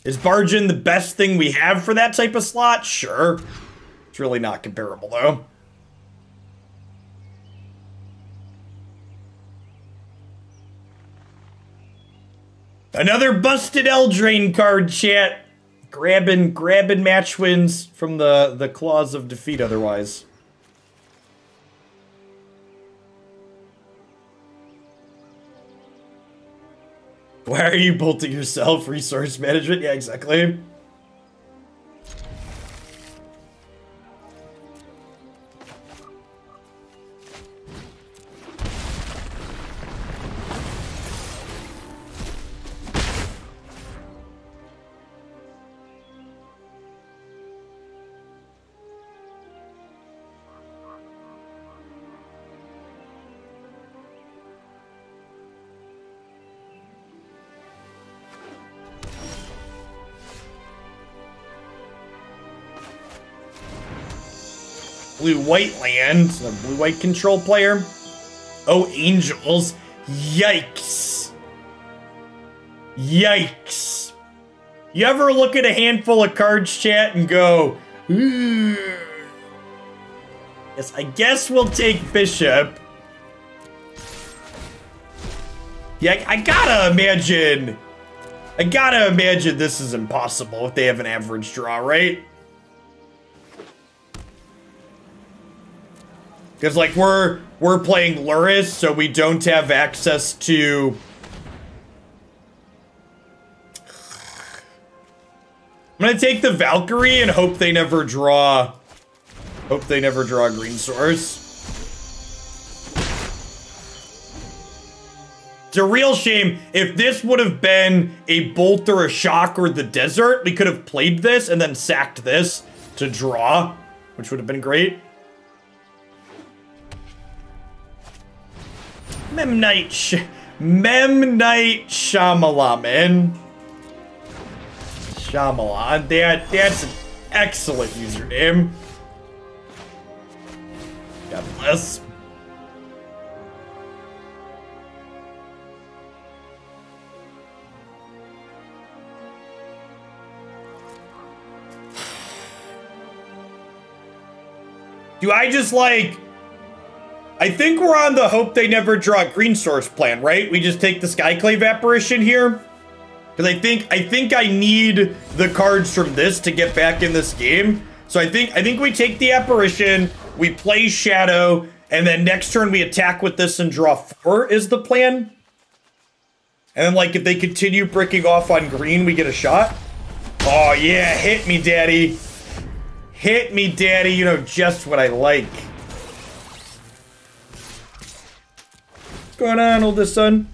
Is Barge In the best thing we have for that type of slot? Sure. It's really not comparable, though. Another busted Eldraine card, chat. Grabbing match wins from the claws of defeat otherwise. Why are you bolting yourself? Resource management? Yeah, exactly. Blue-white land, a blue-white control player. Oh, angels. Yikes. Yikes. You ever look at a handful of cards, chat, and go, ooh. Yes, I guess we'll take Bishop. Yeah, I gotta imagine this is impossible if they have an average draw, right? Because, like, we're playing Lurrus, so we don't have access to... I'm gonna take the Valkyrie and hope they never draw... Hope they never draw a green source. It's a real shame. If this would have been a Bolt or a Shock or the Desert, we could have played this and then sacked this to draw, which would have been great. Memnite Shyamalan, man. Shyamalan. That's an excellent username. God bless. Do I just like... I think we're on the hope they never draw green source plan, right? We just take the Skyclave apparition here. Because I think I need the cards from this to get back in this game. So I think we take the Apparition, we play Shadow, and then next turn we attack with this and draw 4 is the plan. And then, like, if they continue bricking off on green, we get a shot. Oh, yeah, hit me, daddy. Hit me, daddy. You know just what I like. What's going on, oldest son?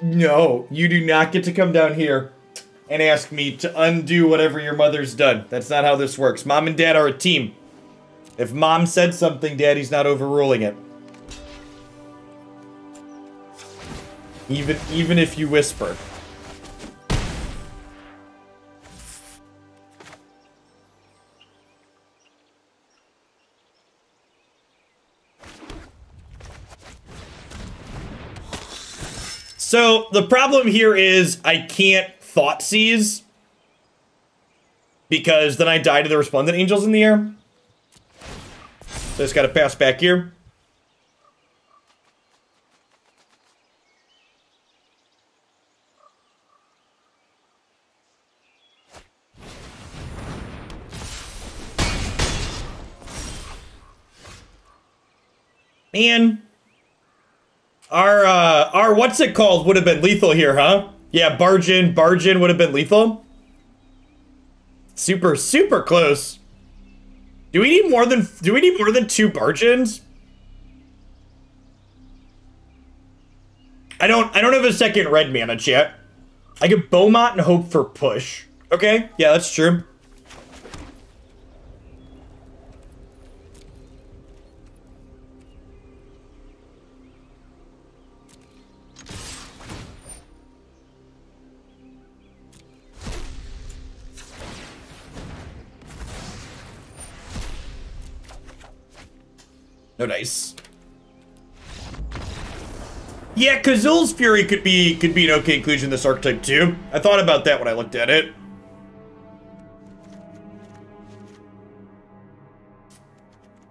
No, you do not get to come down here and ask me to undo whatever your mother's done. That's not how this works. Mom and dad are a team. If mom said something, daddy's not overruling it. Even if you whisper. So the problem here is I can't Thoughtseize because then I die to the Resplendent Angels in the air. So I just gotta pass back here. Man. Our what's it called would have been lethal here, huh? Yeah, Barge In would have been lethal. Super, super close. Do we need more than 2 Barge Ins? I don't have a second red mana, chat. I could Bomat and hope for push. Okay, yeah, that's true. No dice. Yeah, Kazul's Fury could be an okay inclusion in this archetype too. I thought about that when I looked at it.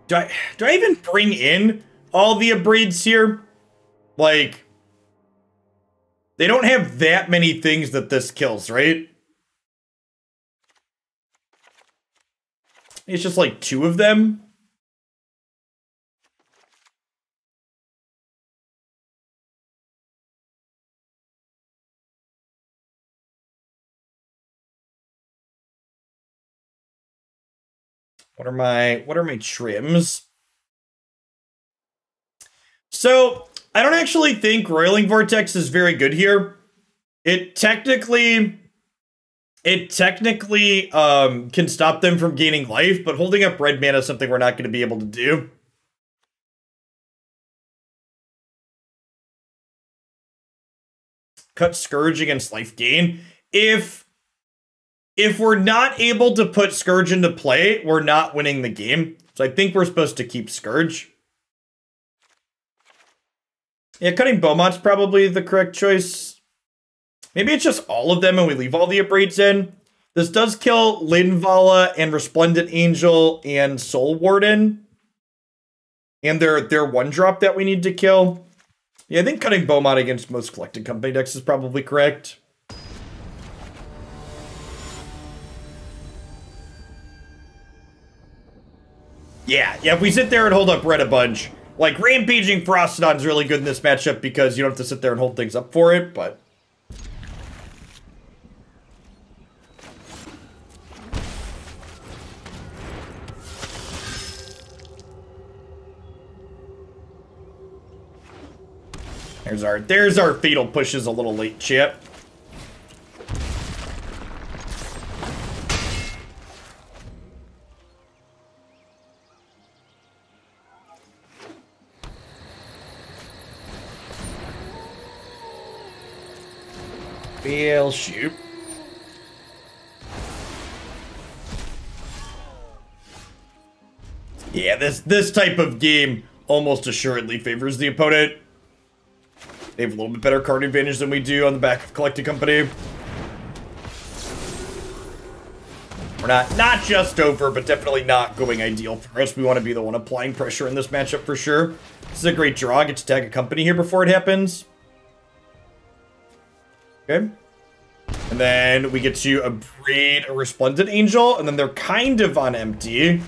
Do I even bring in all the Abrades here? Like, they don't have that many things that this kills, right? It's just like 2 of them. What are my trims? So, I don't actually think Roiling Vortex is very good here. It technically can stop them from gaining life, but holding up red mana is something we're not going to be able to do. Cut Scourge against life gain. If we're not able to put Scourge into play, we're not winning the game. So I think we're supposed to keep Scourge. Yeah, cutting Bomat's probably the correct choice. Maybe it's just all of them and we leave all the Abrades in. This does kill Linvala and Resplendent Angel and Soul Warden. And their 1-drop that we need to kill. Yeah, I think cutting Bomat against most Collected Company decks is probably correct. Yeah, if we sit there and hold up red a bunch, like Rampaging Ferocidon's really good in this matchup because you don't have to sit there and hold things up for it, but... There's our fatal pushes a little late, chat. Fail shoot. Yeah, this type of game almost assuredly favors the opponent. They have a little bit better card advantage than we do on the back of Collected Company. We're not just over, but definitely not going ideal for us. We want to be the one applying pressure in this matchup for sure. This is a great draw. I get to tag a company here before it happens. Okay. And then we get to Abrade a Resplendent Angel, and then they're kind of on empty.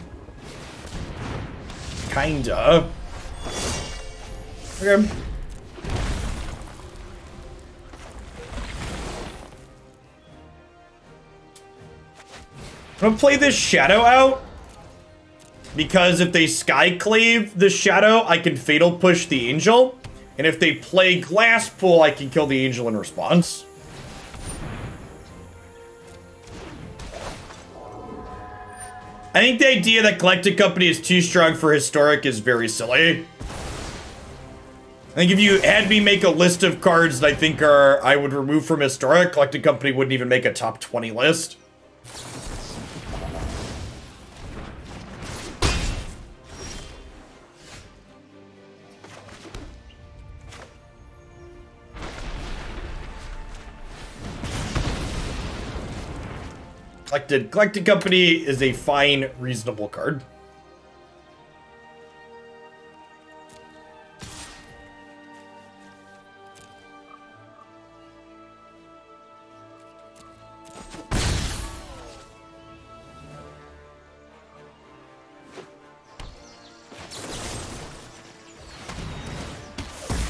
Kinda. Okay. I'm gonna play this Shadow out, because if they Skyclave the Shadow, I can Fatal Push the Angel, and if they play Glasspool, I can kill the Angel in response. I think the idea that Collected Company is too strong for Historic is very silly. I think if you had me make a list of cards that I think I would remove from Historic, Collected Company wouldn't even make a top 20 list. Collected Company is a fine, reasonable card.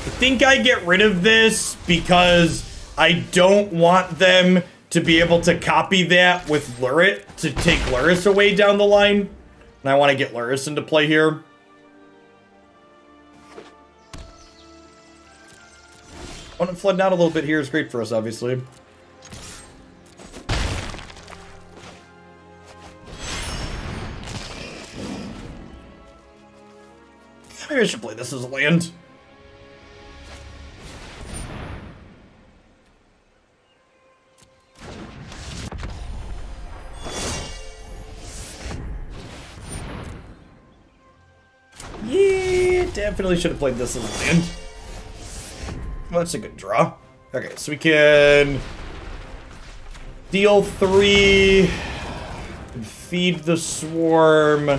I think I get rid of this because I don't want them to be able to copy that with Lurrus to take Lurrus away down the line. And I want to get Lurrus into play here. Opponent flooding out a little bit here is great for us, obviously. Maybe I should play this as a land. Definitely should have played this as a land. Well, that's a good draw. Okay, so we can deal 3 and feed the swarm.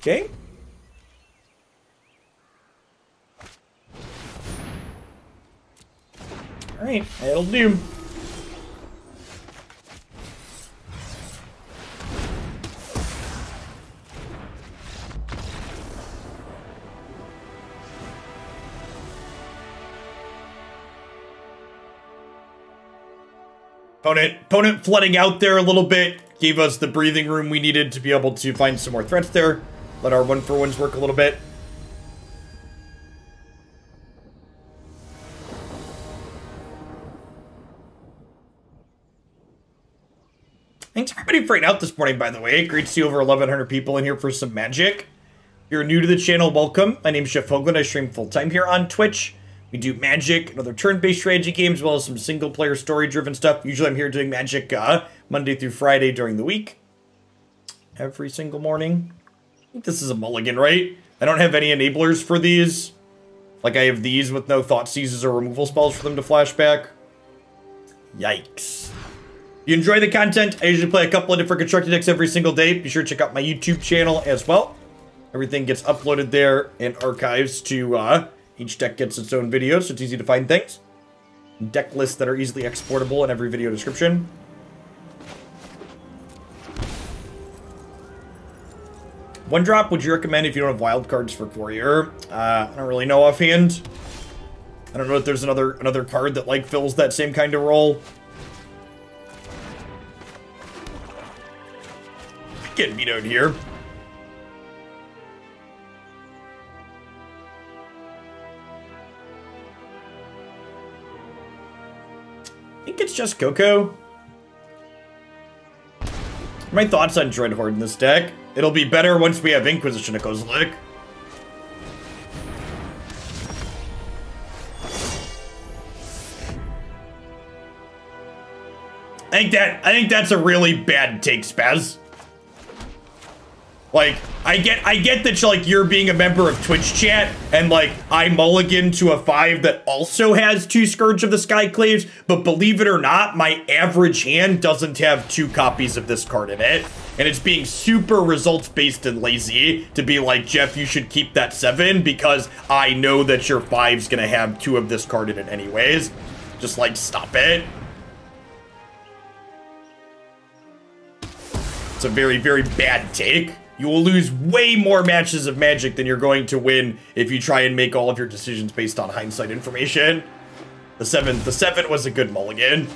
Okay. All right, that'll do. Opponent flooding out there a little bit gave us the breathing room we needed to be able to find some more threats there. Let our 1-for-1s work a little bit. Thanks everybody for out this morning, by the way. Great to see over 1,100 people in here for some Magic. If you're new to the channel, welcome. My name's Chef Hoagland. I stream full-time here on Twitch. We do Magic and other turn-based strategy games, as well as some single-player story-driven stuff. Usually I'm here doing Magic Monday through Friday during the week. Every single morning. I think this is a mulligan, right? I don't have any enablers for these. Like I have these with no Thoughtseizes or removal spells for them to flashback. Yikes. If you enjoy the content, I usually play a couple of different constructed decks every single day. Be sure to check out my YouTube channel as well. Everything gets uploaded there and archives to, each deck gets its own video, so it's easy to find things. Deck lists that are easily exportable in every video description. One drop would you recommend if you don't have wild cards for Courier? I don't really know offhand. I don't know if there's another card that like fills that same kind of role. get vetoed here. I think it's just Coco. My thoughts on Dreadhorde in this deck. It'll be better once we have Inquisition of Kozilek. I think that's a really bad take, Spaz. Like, I get that like you're being a member of Twitch chat and like I mulligan to a 5 that also has 2 Scourge of the Skyclaves, but believe it or not, my average hand doesn't have 2 copies of this card in it. And it's being super results based and lazy to be like, Jeff, you should keep that 7 because I know that your 5's gonna have 2 of this card in it anyways. Just like, stop it. It's a very, very bad take. You will lose way more matches of Magic than you're going to win if you try and make all of your decisions based on hindsight information. The 7 was a good mulligan.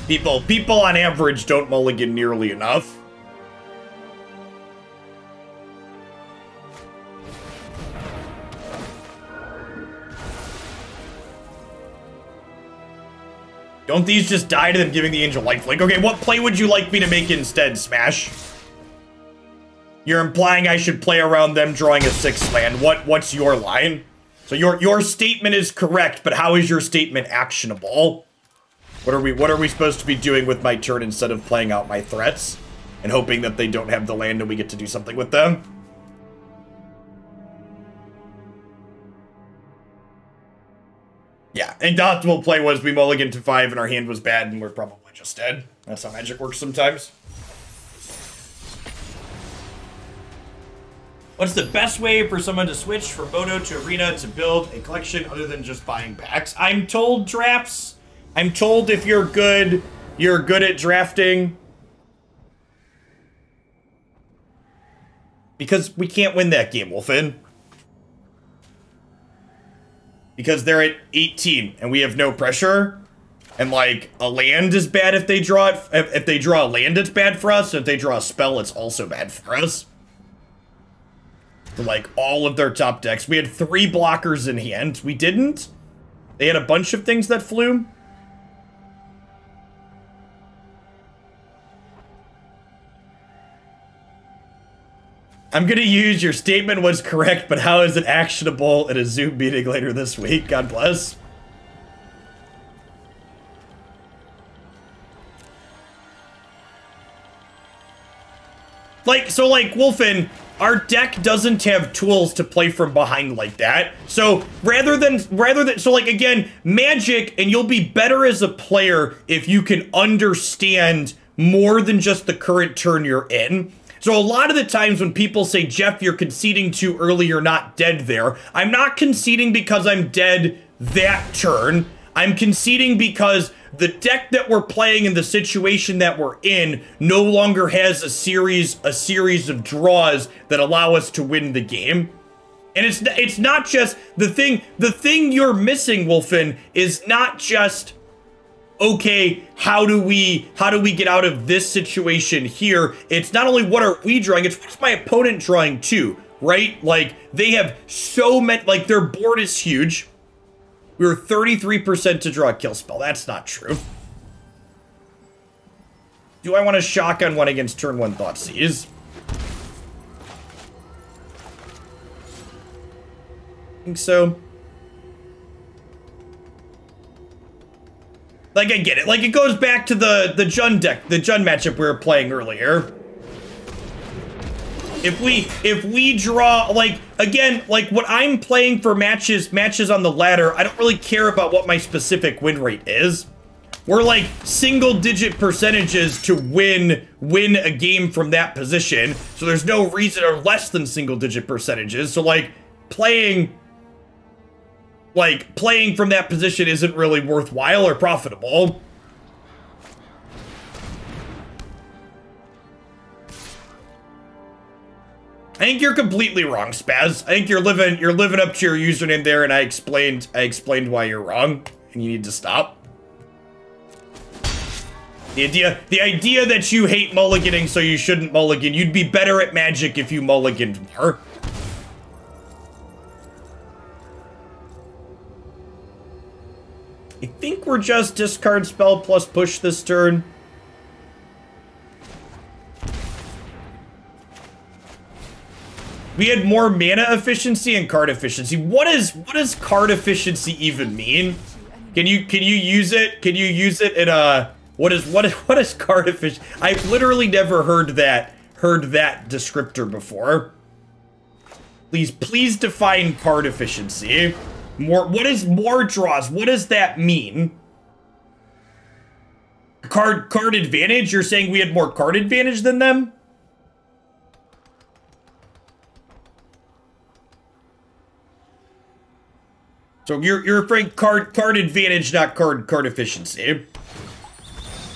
People on average don't mulligan nearly enough. Don't these just die to them giving the Angel lifelink? Okay, what play would you like me to make instead, Smash? You're implying I should play around them drawing a 6th land. What's your line? So your statement is correct, but how is your statement actionable? What are we supposed to be doing with my turn instead of playing out my threats and hoping that they don't have the land and we get to do something with them? Yeah, and the optimal play was we mulligan to 5 and our hand was bad and we're probably just dead. That's how Magic works sometimes. What's the best way for someone to switch from Moto to Arena to build a collection other than just buying packs? I'm told drafts. I'm told if you're good at drafting. Because we can't win that game, Wolfen. Because they're at 18 and we have no pressure. And like a land is bad if they draw it. If they draw a land, it's bad for us. If they draw a spell, it's also bad for us. So like all of their top decks. We had 3 blockers in hand. We didn't. They had a bunch of things that flew. I'm gonna use your statement was correct, but how is it actionable at a Zoom meeting later this week? God bless. Like, so like, Wolfen, our deck doesn't have tools to play from behind like that. So rather than, so like again, Magic, and you'll be better as a player if you can understand more than just the current turn you're in. So a lot of the times when people say, Jeff, you're conceding too early, you're not dead there. I'm not conceding because I'm dead that turn. I'm conceding because the deck that we're playing and the situation that we're in no longer has a series of draws that allow us to win the game. And it's not just the thing you're missing, Wolfen, is not just, okay, how do we get out of this situation here? It's not only what are we drawing, it's what's my opponent drawing too, right? Like, they have so many, like, their board is huge. We were 33% to draw a kill spell. That's not true. Do I want to shotgun one against turn 1 Thoughtseize? I think so. Like, I get it. Like, it goes back to the Jund deck, the Jund matchup we were playing earlier. If we draw, like, again, like, what I'm playing for matches on the ladder, I don't really care about what my specific win rate is. We're, like, single-digit percentages to win a game from that position, so there's no reason, or less than single-digit percentages, so, like, playing from that position isn't really worthwhile or profitable. I think you're completely wrong, Spaz. I think you're living up to your username there, and I explained why you're wrong, and you need to stop. The idea that you hate mulliganing, so you shouldn't mulligan. You'd be better at Magic if you mulliganed more. I think we're just discard spell plus push this turn. We had more mana efficiency and card efficiency. What does card efficiency even mean? Can you use it? Can you use it in a what is card efficiency? I've literally never heard that descriptor before. Please define card efficiency. What is more draws? What does that mean? Card advantage? You're saying we had more card advantage than them? So you're referring card advantage, not card efficiency.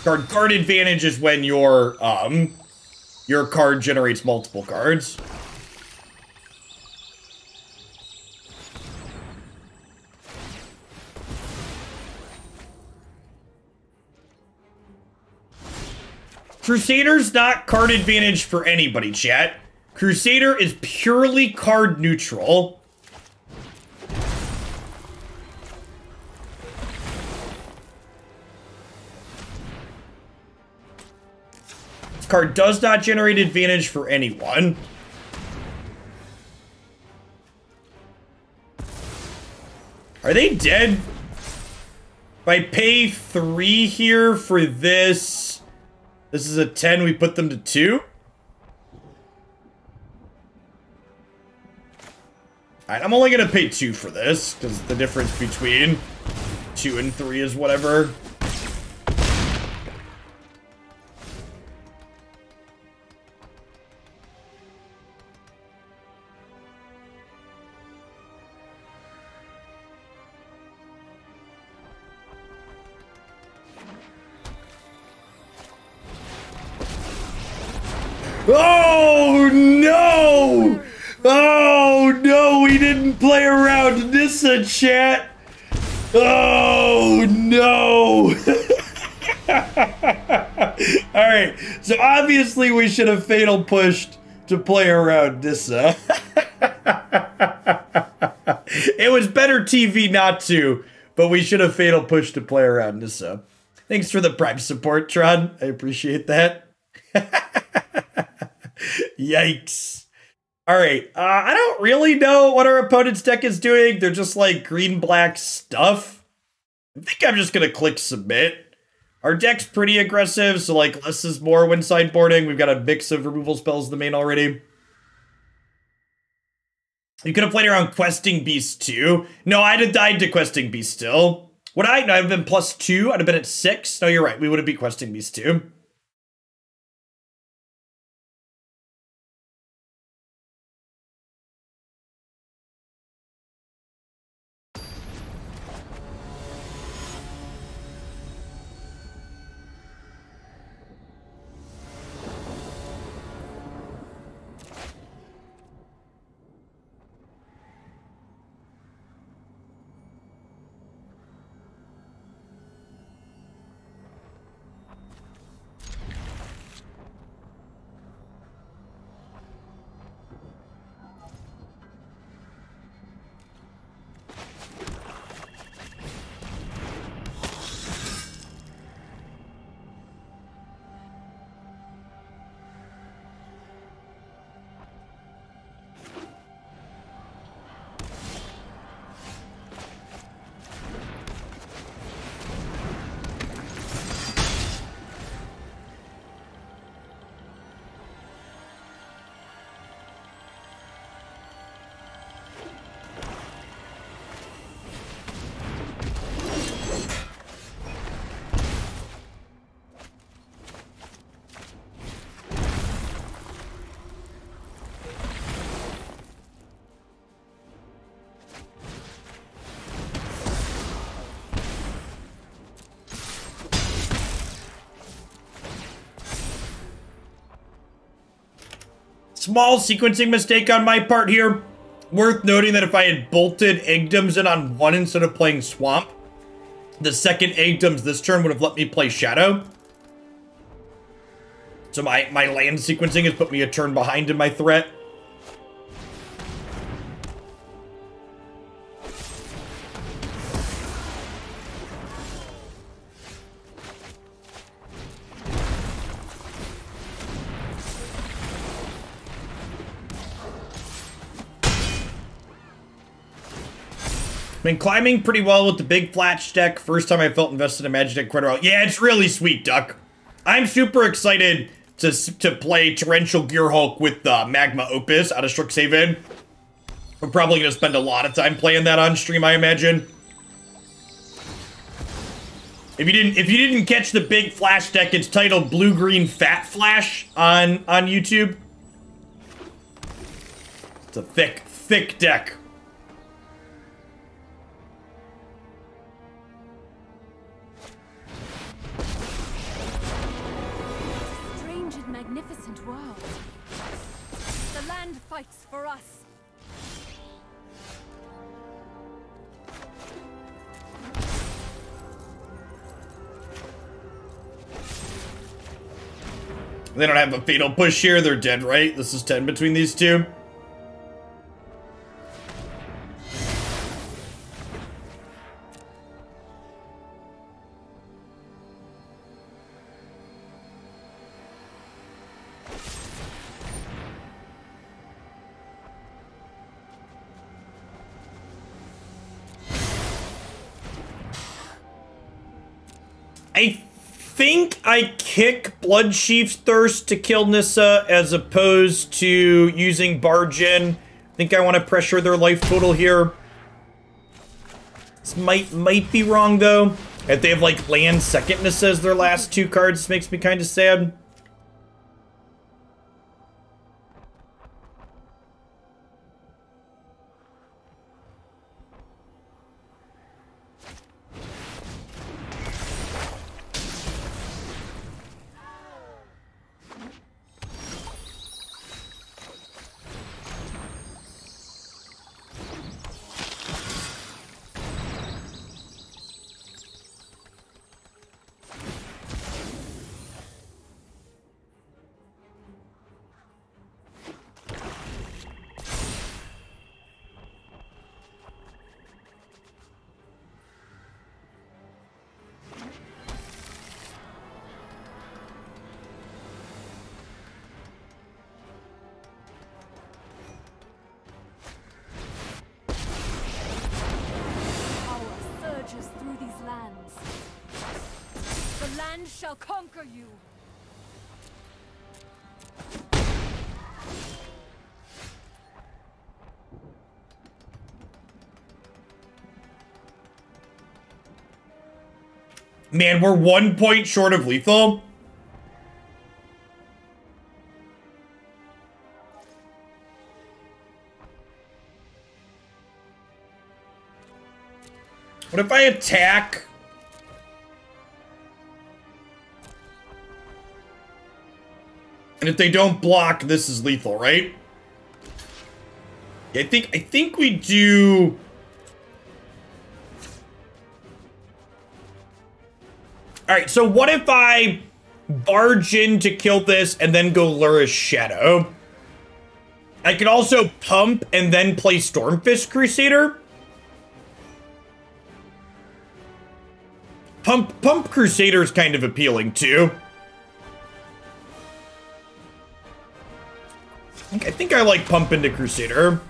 Card advantage is when your card generates multiple cards. Crusader's not card advantage for anybody, chat. Crusader is purely card neutral. This card does not generate advantage for anyone. Are they dead? If I pay 3 here for this... This is a 10, we put them to 2? Alright, I'm only gonna pay 2 for this, because the difference between 2 and 3 is whatever. Oh no! Oh no, we didn't play around Nissa, chat! Oh no! Alright, so obviously we should have fatal pushed to play around Nissa. It was better TV not to, but we should have fatal pushed to play around Nissa. Thanks for the Prime support, Tron. I appreciate that. Yikes. Alright, I don't really know what our opponent's deck is doing. They're just like green-black stuff. I think I'm just gonna click submit. Our deck's pretty aggressive, so like less is more when sideboarding. We've got a mix of removal spells in the main already. You could have played around Questing Beast too. No, I'd have died to Questing Beast still. Would I? No, I'd have been +2. I'd have been at 6. No, you're right. We would have beat Questing Beast too. Small sequencing mistake on my part here. Worth noting that if I had bolted Egdoms in on one instead of playing Swamp, the second Egdoms this turn would have let me play Shadow. So my land sequencing has put me a turn behind in my threat. Been climbing pretty well with the big flash deck. First time I felt invested in Magic deck quite a while. Yeah, it's really sweet, Duck. I'm super excited to play Torrential Gearhulk with Magma Opus out of Strixhaven. We're probably going to spend a lot of time playing that on stream, I imagine. If you didn't catch the big flash deck, it's titled Blue Green Fat Flash on YouTube. It's a thick deck. Magnificent world. The land fights for us. They don't have a fatal push here. They're dead, right? This is 10 between these two. I think I kick Bloodchief's Thirst to kill Nissa as opposed to using Barge In. I think I want to pressure their life total here. This might be wrong though. If they have like land second Nissa as their last two cards, this makes me kind of sad. Shall conquer you. Man, we're 1 point short of lethal. What if I attack? And if they don't block, this is lethal, right? I think we do. All right, so what if I barge in to kill this and then go Lurrus Shadow? I could also pump and then play Stormfist Crusader. Pump Crusader is kind of appealing too. I think I like pump into Crusader.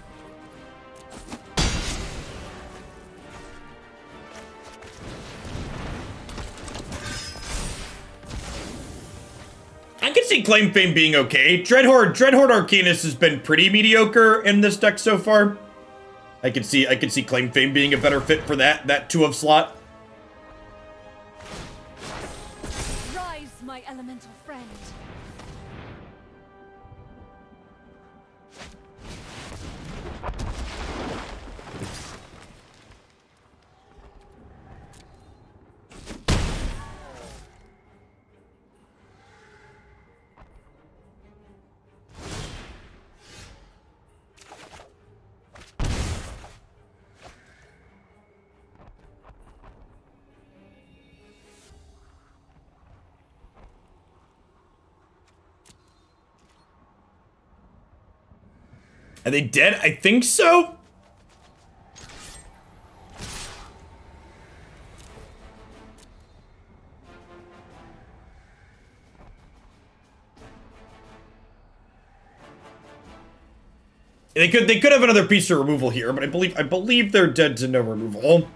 I can see Claim Fame being okay. Dreadhorde Arcanist has been pretty mediocre in this deck so far. I could see Claim Fame being a better fit for that 2 of slot. Rise, my elemental friend. Are they dead? I think so. They could have another piece of removal here, but I believe they're dead to no removal.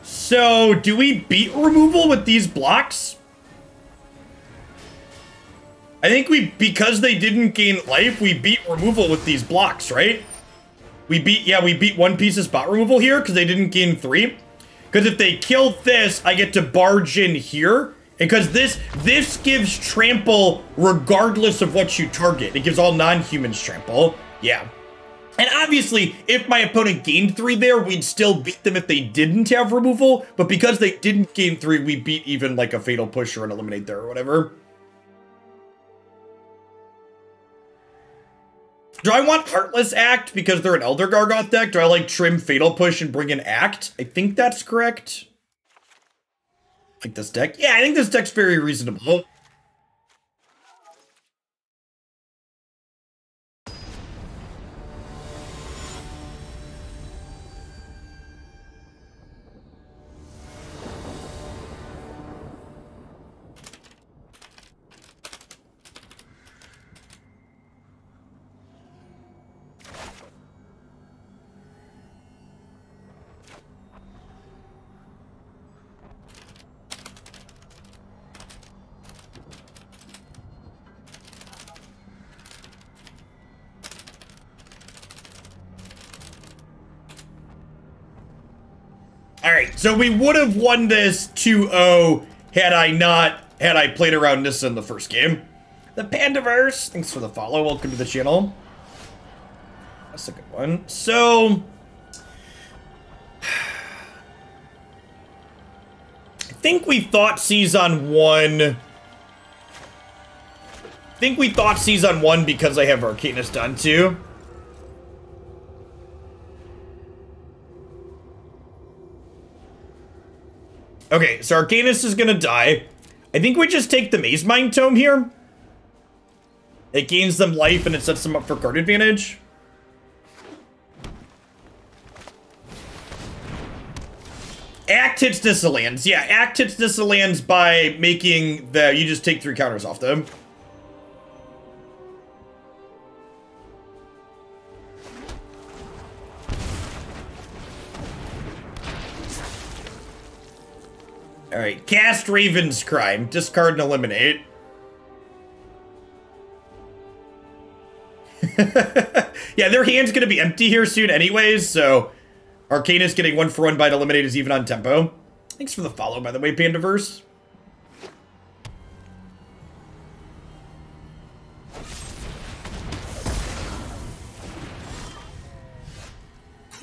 So, do we beat removal with these blocks? I think because they didn't gain life, we beat removal with these blocks, right? We beat one piece of spot removal here because they didn't gain 3. Because if they kill this, I get to barge in here. And because this gives trample regardless of what you target. It gives all non-humans trample. Yeah. And obviously, if my opponent gained 3 there, we'd still beat them if they didn't have removal. But because they didn't gain 3, we beat even like a Fatal Push or an Eliminate there or whatever. Do I want Heartless Act because they're an Elder Gargoth deck? Do I like trim Fatal Push and bring an Act? I think that's correct. Like this deck? Yeah, I think this deck's very reasonable. Alright, so we would have won this 2-0 had I played around Nissa in the first game. The Pandaverse, thanks for the follow, welcome to the channel. That's a good one. So, I think we Thoughtseize on 1. I think we Thoughtseize on 1 because I have Arcanist on 2. Okay, so Arcanist is gonna die. I think we just take the Maze Mind Tome here. It gains them life and it sets them up for card advantage. Act hits Dissalands. Yeah, Act hits Dissalands by making you just take 3 counters off them. Alright, cast Raven's Crime. Discard and eliminate. Yeah, their hand's gonna be empty here soon anyways, so Arcanist getting 1-for-1 by eliminate is even on tempo. Thanks for the follow, by the way, Pandaverse.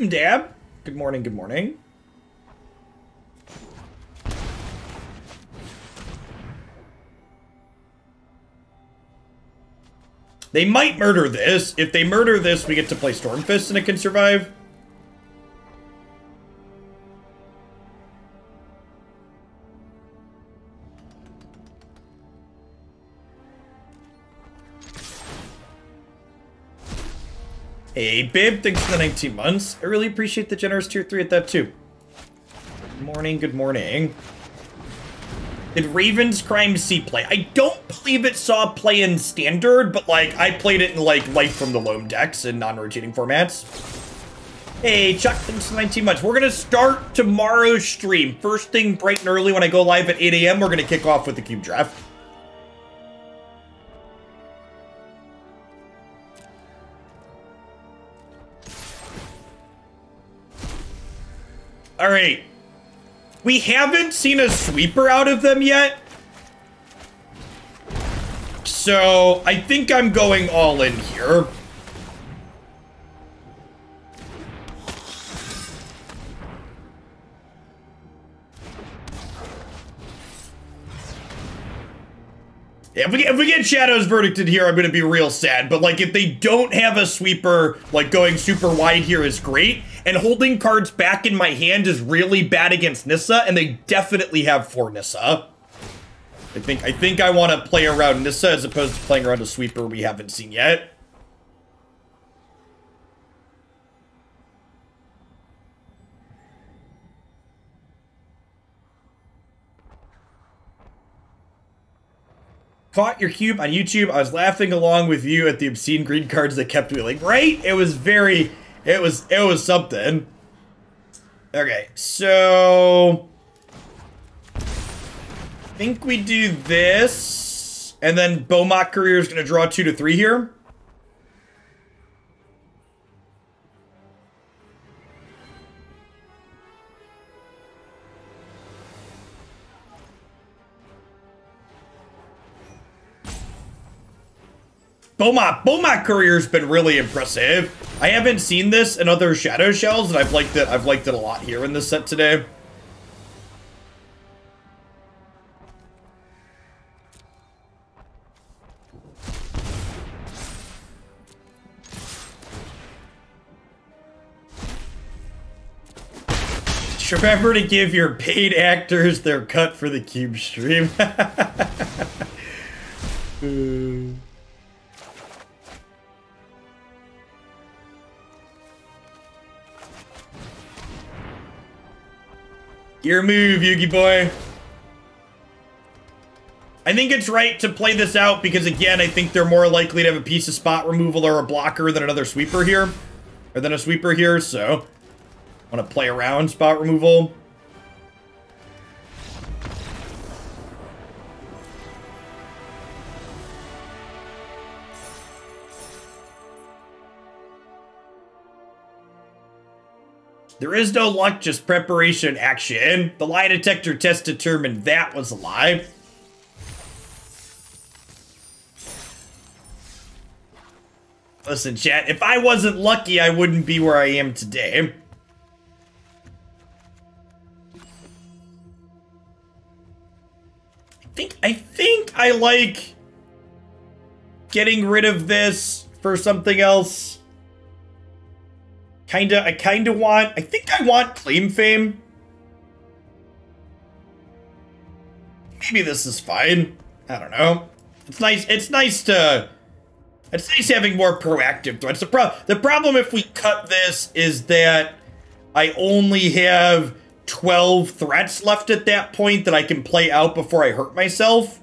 Dab. Good morning, good morning. They might murder this. If they murder this, we get to play Stormfist and it can survive. Hey, Bib, thanks for the 19 months. I really appreciate the generous tier 3 at that, too. Good morning, good morning. Did Raven's Crime see play? I don't believe it saw play in Standard, but, like, I played it in, like, Life from the Loam decks in non-rotating formats. Hey, Chuck, thanks for 19 months. We're gonna start tomorrow's stream. First thing bright and early when I go live at 8 a.m., we're gonna kick off with the Cube Draft. All right. We haven't seen a sweeper out of them yet. So I think I'm going all in here. Yeah, if we get Shadow's Verdict in here, I'm going to be real sad. But, like, if they don't have a sweeper, like, going super wide here is great. And holding cards back in my hand is really bad against Nissa, and they definitely have 4 Nissa. I think I want to play around Nissa as opposed to playing around a sweeper we haven't seen yet. Caught your cube on YouTube. I was laughing along with you at the obscene green cards that kept wheeling. Right? It was very... It was something. Okay, so... I think we do this. And then Bomat Courier is going to draw 2 to 3 here. Bomat Courier's been really impressive. I haven't seen this in other Shadow Shells, and I've liked it a lot here in this set today. Just remember to give your paid actors their cut for the cube stream. Your move, Yugi boy. I think it's right to play this out because, again, I think they're more likely to have a piece of spot removal or a blocker than another sweeper here. Or than a sweeper here, so... I want to play around spot removal. There is no luck, just preparation action. The lie detector test determined that was a lie. Listen, chat, if I wasn't lucky, I wouldn't be where I am today. I think I like getting rid of this for something else. I think I want Claim Fame. Maybe this is fine. I don't know. It's nice having more proactive threats. The problem if we cut this is that I only have 12 threats left at that point that I can play out before I hurt myself.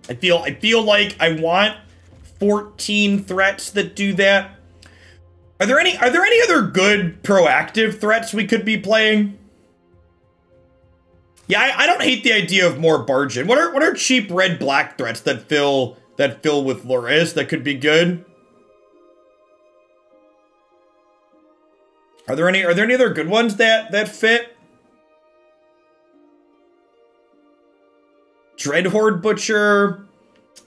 I feel like I want 14 threats that do that. Are there any other good proactive threats we could be playing? Yeah, I don't hate the idea of more Barge In. What are cheap red-black threats that fill with Lurrus that could be good? Are there any other good ones that fit? Dreadhorde Butcher.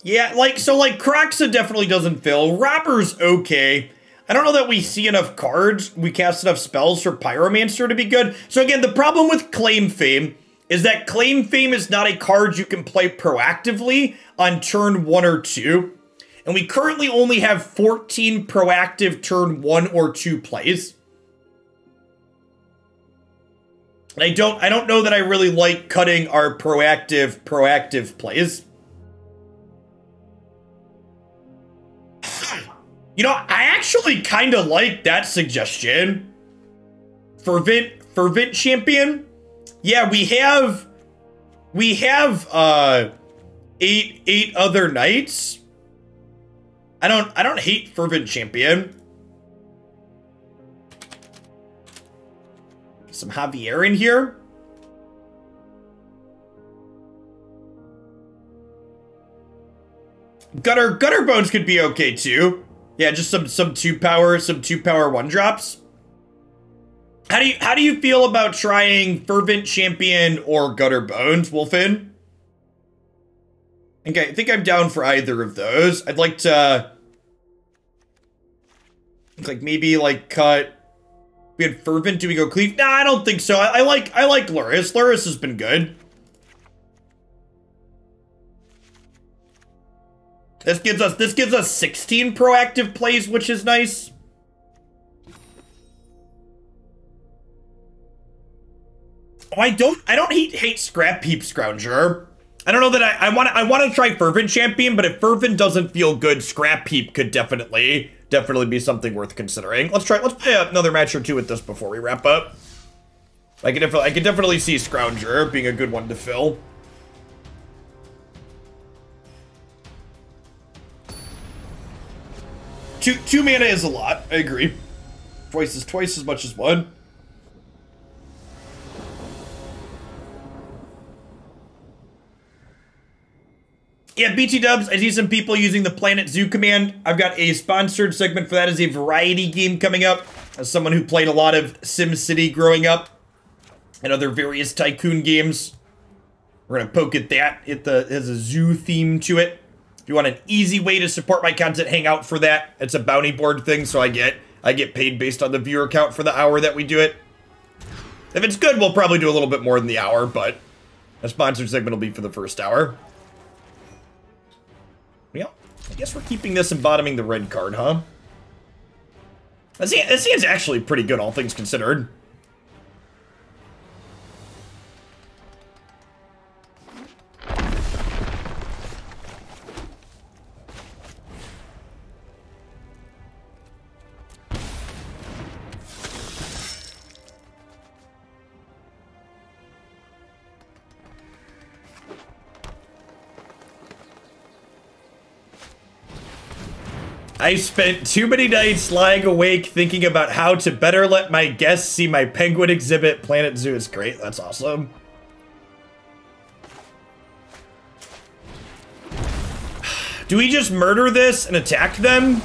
Yeah, like Croxa definitely doesn't fill. Robber's okay. I don't know that we see enough cards. We cast enough spells for Pyromancer to be good. So again, the problem with Claim Fame is that Claim Fame is not a card you can play proactively on turn 1 or 2. And we currently only have 14 proactive turn 1 or 2 plays. And I don't know that I really like cutting our proactive plays. You know, I actually kind of like that suggestion. Fervent Champion. Yeah, we have 8 other knights. I don't hate Fervent Champion. Some Javier in here. Gutter Bones could be okay too. Yeah, just some 2 power 1-drops. How do you feel about trying Fervent Champion or Gutter Bones, Wolfin? Okay, I think I'm down for either of those. I'd like to like maybe like cut. We had Fervent. Do we go Cleave? Nah, I don't think so. I like Lurrus. Lurrus has been good. This gives us 16 proactive plays, which is nice. Oh, I don't hate Scrap Heap Scrounger. I don't know that I want to try Fervent Champion, but if Fervent doesn't feel good, Scrap Heap could definitely be something worth considering. Let's play another match or two with this before we wrap up. I can definitely see Scrounger being a good one to fill. Two mana is a lot. I agree. Twice as much as one. Yeah, BT Dubs, I see some people using the Planet Zoo command. I've got a sponsored segment for that as a variety game coming up. As someone who played a lot of SimCity growing up and other various tycoon games, we're gonna poke at that. It has a zoo theme to it. If you want an easy way to support my content, hang out for that. It's a bounty board thing, so I get paid based on the viewer count for the hour that we do it. If it's good, we'll probably do a little bit more than the hour, but a sponsored segment will be for the first hour. Yeah, I guess we're keeping this and bottoming the red card, huh? This hand's actually pretty good, all things considered. I spent too many nights lying awake thinking about how to better let my guests see my penguin exhibit. Planet Zoo is great. That's awesome. Do we just murder this and attack them?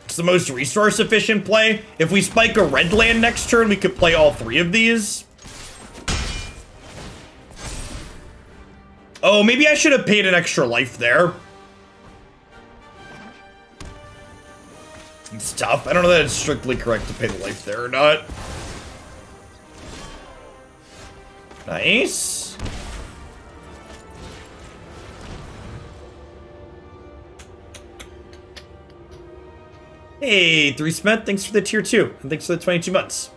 It's the most resource efficient play. If we spike a red land next turn, we could play all three of these. Oh, maybe I should have paid an extra life there. It's tough. I don't know that it's strictly correct to pay the life there or not. Nice. Hey, 3 Smet, thanks for the tier 2. And thanks for the 22 months.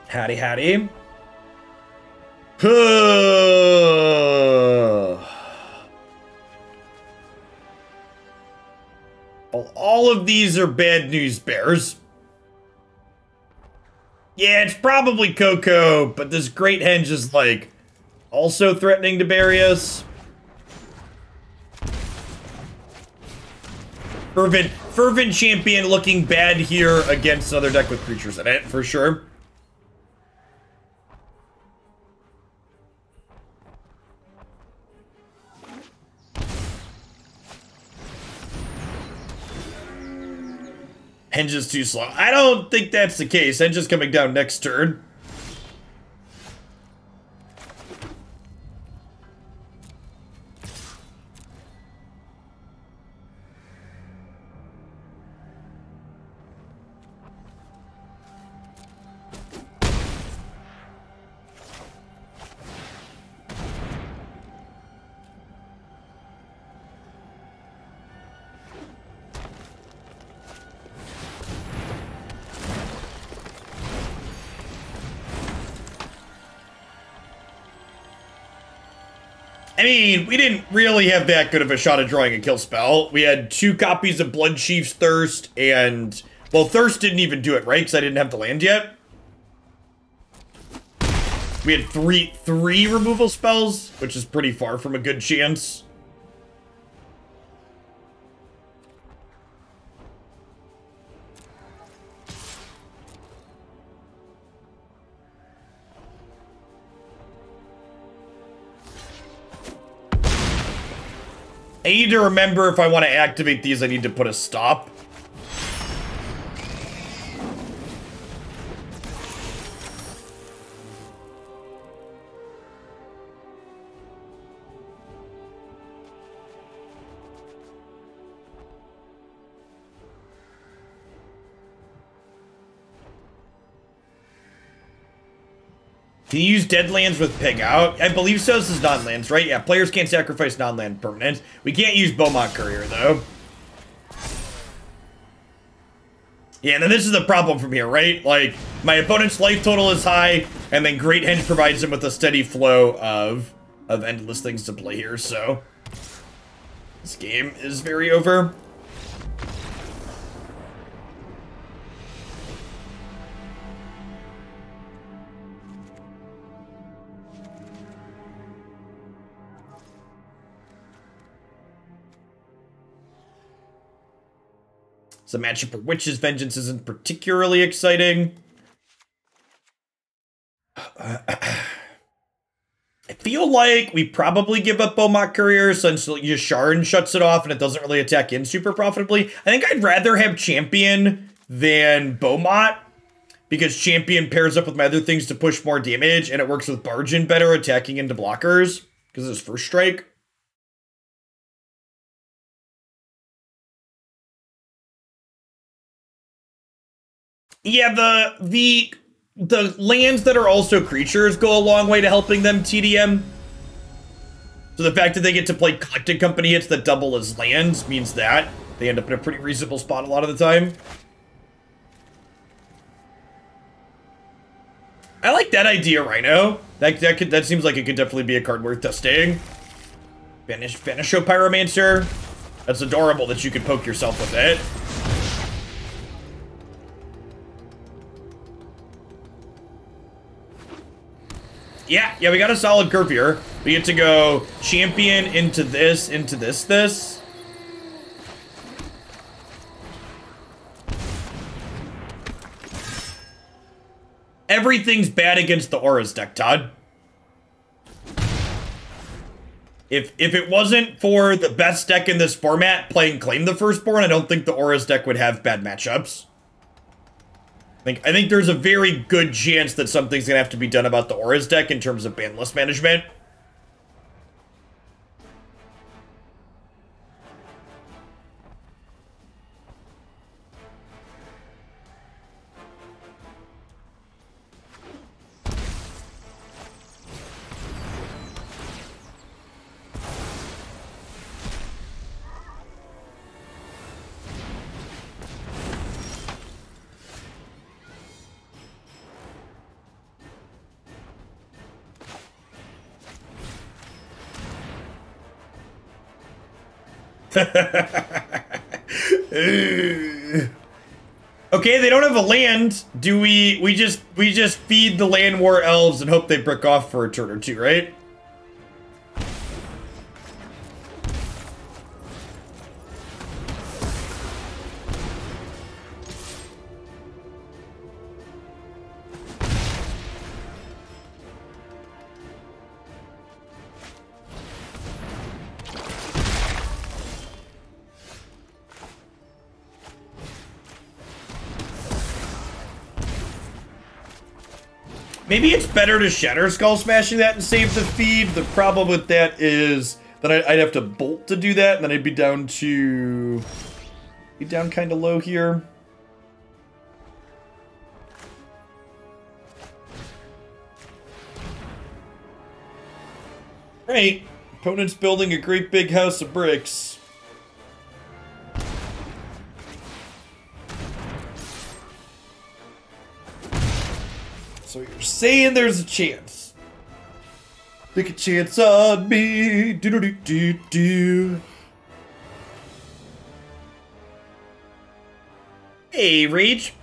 Howdy, howdy. All of these are bad news bears. Yeah, it's probably Coco, but this Great Henge is like also threatening to bury us. Fervent Champion looking bad here against another deck with creatures in it, for sure. Henge is too slow. I don't think that's the case. Henge is coming down next turn. I mean, we didn't really have that good of a shot at drawing a kill spell. We had 2 copies of Bloodchief's Thirst, and... well, Thirst didn't even do it, right? Because I didn't have the land yet. We had three removal spells, which is pretty far from a good chance. I need to remember if I want to activate these, I need to put a stop. Can you use Deadlands with Pig out? I believe so. This is non-lands, right? Yeah, players can't sacrifice non-land permanents. We can't use Bomat Courier, though. Yeah, and then this is the problem from here, right? Like, my opponent's life total is high, and then Great Henge provides him with a steady flow of endless things to play here, so... This game is very over. So matchup for Witch's Vengeance isn't particularly exciting. I feel like we probably give up Bomat Courier since Yasharn shuts it off and it doesn't really attack in super profitably. I think I'd rather have Champion than Bomat because Champion pairs up with my other things to push more damage and it works with Barge In better attacking into blockers because it's first strike. Yeah, the lands that are also creatures go a long way to helping them TDM. So the fact that they get to play Collected Company hits that double as lands means that they end up in a pretty reasonable spot a lot of the time. I like that idea, Rhino. That seems like it could definitely be a card worth testing. Vanisho Pyromancer. That's adorable that you could poke yourself with it. Yeah, we got a solid curve here. We get to go Champion into this, this. Everything's bad against the Auras deck, Todd. If it wasn't for the best deck in this format playing Claim the Firstborn, I don't think the Auras deck would have bad matchups. I think there's a very good chance that something's gonna have to be done about the Auras deck in terms of ban list management. Okay, they don't have a land. Do we just feed the land war elves and hope they brick off for a turn or two, right? Maybe it's better to Shatterskull Smashing that and save the feed. The problem with that is that I'd have to bolt to do that, and then I'd be down kind of low here. Right, opponent's building a great big house of bricks. So you're saying there's a chance. Take a chance on me. Do-do-do-do-do. Hey, Rage.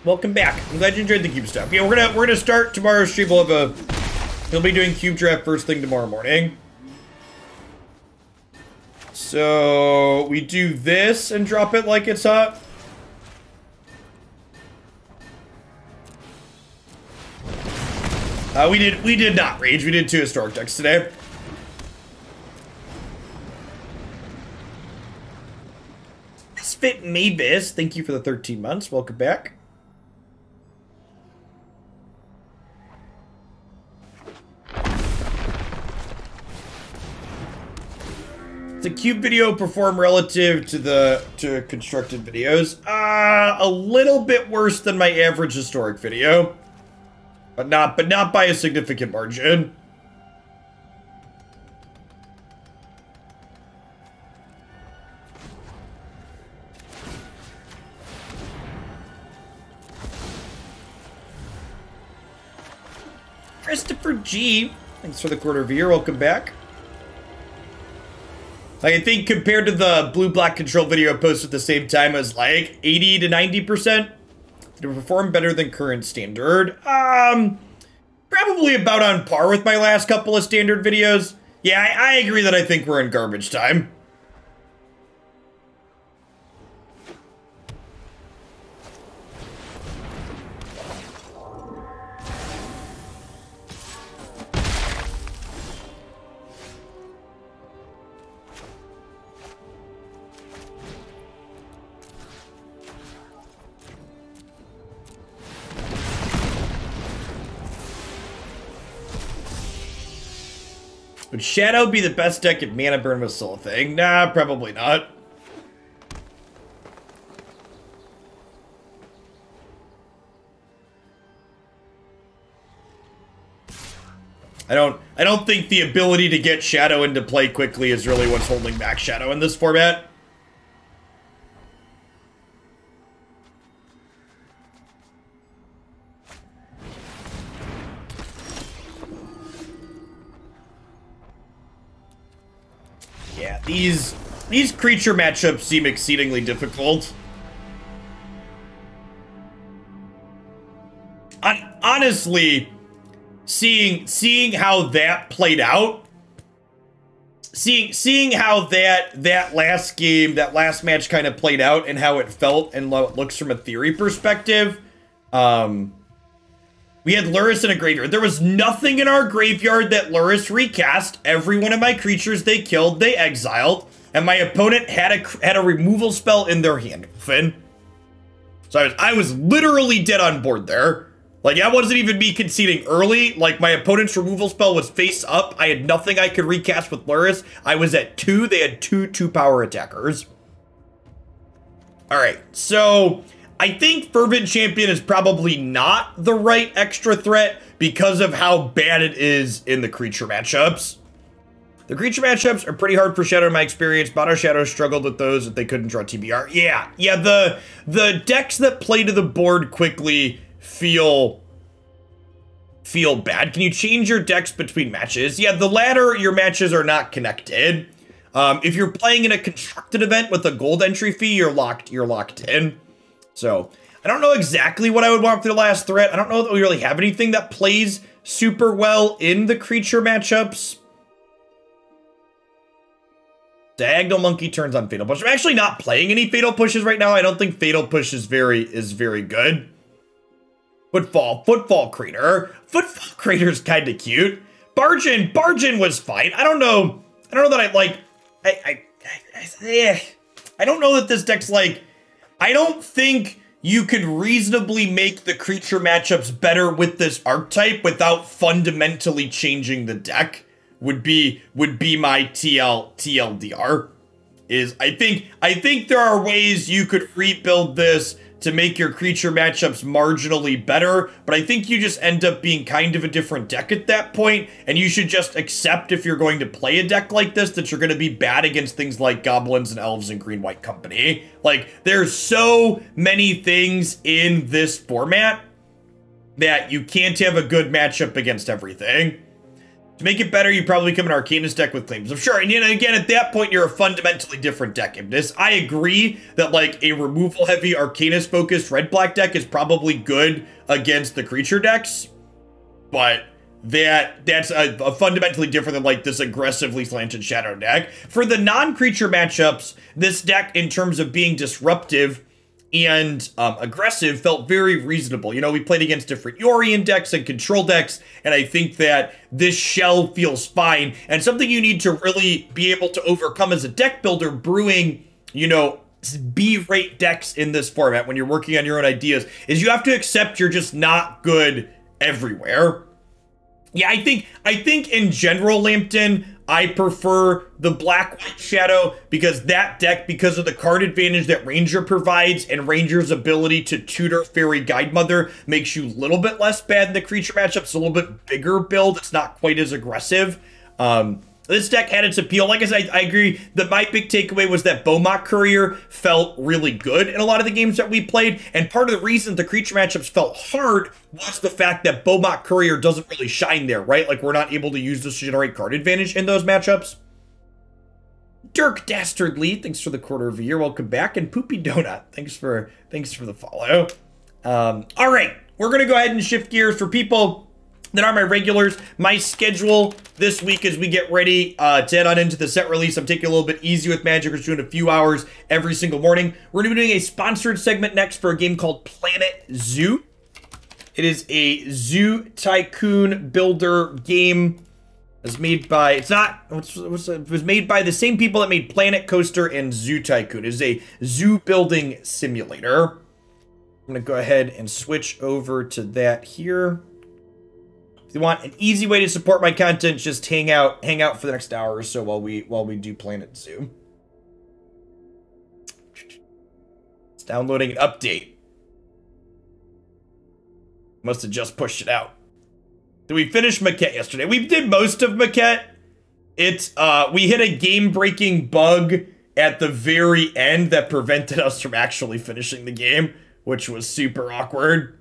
Welcome back. I'm glad you enjoyed the cube stuff. Yeah, we're gonna start tomorrow's stream. He'll be doing cube draft first thing tomorrow morning. So we do this and drop it like it's hot. We did not Rage. We did 2 historic decks today. Misfit Mavis, thank you for the 13 months. Welcome back. Does a cube video perform relative to constructed videos? A little bit worse than my average historic video, but not by a significant margin. Christopher G, thanks for the quarter of a year. Welcome back. Like, I think compared to the blue-black control video posted at the same time, as like 80 to 90%. Did it perform better than current standard? Probably about on par with my last couple of standard videos. Yeah, I agree that I think we're in garbage time. Would Shadow be the best deck if Mana Burn was still a thing? Nah, probably not. I don't think the ability to get Shadow into play quickly is really what's holding back Shadow in this format. Yeah, these creature matchups seem exceedingly difficult. Honestly, seeing how that played out, seeing how that last game, that last match kind of played out and how it felt and how it looks from a theory perspective, we had Lurrus in a graveyard. There was nothing in our graveyard that Lurrus recast. Every one of my creatures they killed, they exiled, and my opponent had a removal spell in their hand, Finn. So I was literally dead on board there. Like, that wasn't even me conceding early. Like, my opponent's removal spell was face up. I had nothing I could recast with Lurrus. I was at 2. They had two power attackers. Alright, so I think Fervent Champion is probably not the right extra threat because of how bad it is in the creature matchups. The creature matchups are pretty hard for Shadow in my experience. Mono Shadow struggled with those if they couldn't draw TBR. Yeah, the decks that play to the board quickly feel bad. Can you change your decks between matches? Yeah, the latter, your matches are not connected. If you're playing in a constructed event with a gold entry fee, you're locked in. So, I don't know exactly what I would want for the last threat. I don't know that we really have anything that plays super well in the creature matchups. Diagonal Monkey turns on Fatal Push. I'm actually not playing any Fatal Pushes right now. I don't think Fatal Push is very good. Footfall Crater. Footfall Crater is kind of cute. Barge In was fine. I don't know that I like. I don't know that this deck's like. I don't think you could reasonably make the creature matchups better with this archetype without fundamentally changing the deck. Would be my TLDR. I think there are ways you could rebuild this to make your creature matchups marginally better, but I think you just end up being kind of a different deck at that point, and you should just accept if you're going to play a deck like this that you're going to be bad against things like Goblins and Elves and Green-White Company. Like, there's so many things in this format that you can't have a good matchup against everything. To make it better, you probably become an Arcanist deck with Claims of Sure. And again, at that point, you're a fundamentally different deck. I agree that, like, a removal-heavy Arcanist-focused red-black deck is probably good against the creature decks, but that's a fundamentally different than, like, this aggressively slanted Shadow deck. For the non-creature matchups, this deck, in terms of being disruptive and aggressive, felt very reasonable. You know, we played against different Yorion decks and control decks, and I think that this shell feels fine. And something you need to really be able to overcome as a deck builder, brewing, you know, B-rate decks in this format when you're working on your own ideas is you have to accept you're just not good everywhere. Yeah, I think in general, Lambton, I prefer the Black-White Shadow because that deck, because of the card advantage that Ranger provides and Ranger's ability to tutor Fairy Guide Mother makes you a little bit less bad in the creature matchup. It's a little bit bigger build. It's not quite as aggressive. This deck had its appeal. Like I said, I agree that my big takeaway was that Bomat Courier felt really good in a lot of the games that we played. And part of the reason the creature matchups felt hard was the fact that Bomat Courier doesn't really shine there, right? Like, we're not able to use this to generate card advantage in those matchups. Dirk Dastardly, thanks for the quarter of a year. Welcome back. And Poopy Donut, thanks for the follow. All right, we're going to go ahead and shift gears for people that are my regulars. My schedule this week as we get ready to head on into the set release. I'm taking a little bit easy with Magic. We're doing a few hours every single morning. We're going to be doing a sponsored segment next for a game called Planet Zoo. It is a Zoo Tycoon builder game. It's made by, it was made by the same people that made Planet Coaster and Zoo Tycoon. It is a zoo building simulator. I'm going to go ahead and switch over to that here. If you want an easy way to support my content, just hang out for the next hour or so while we do Planet Zoo. It's downloading an update. Must have just pushed it out. Did we finish Maquette yesterday? We did most of Maquette. It's we hit a game-breaking bug at the very end that prevented us from actually finishing the game, which was super awkward.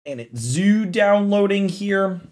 And it's Zoo downloading here.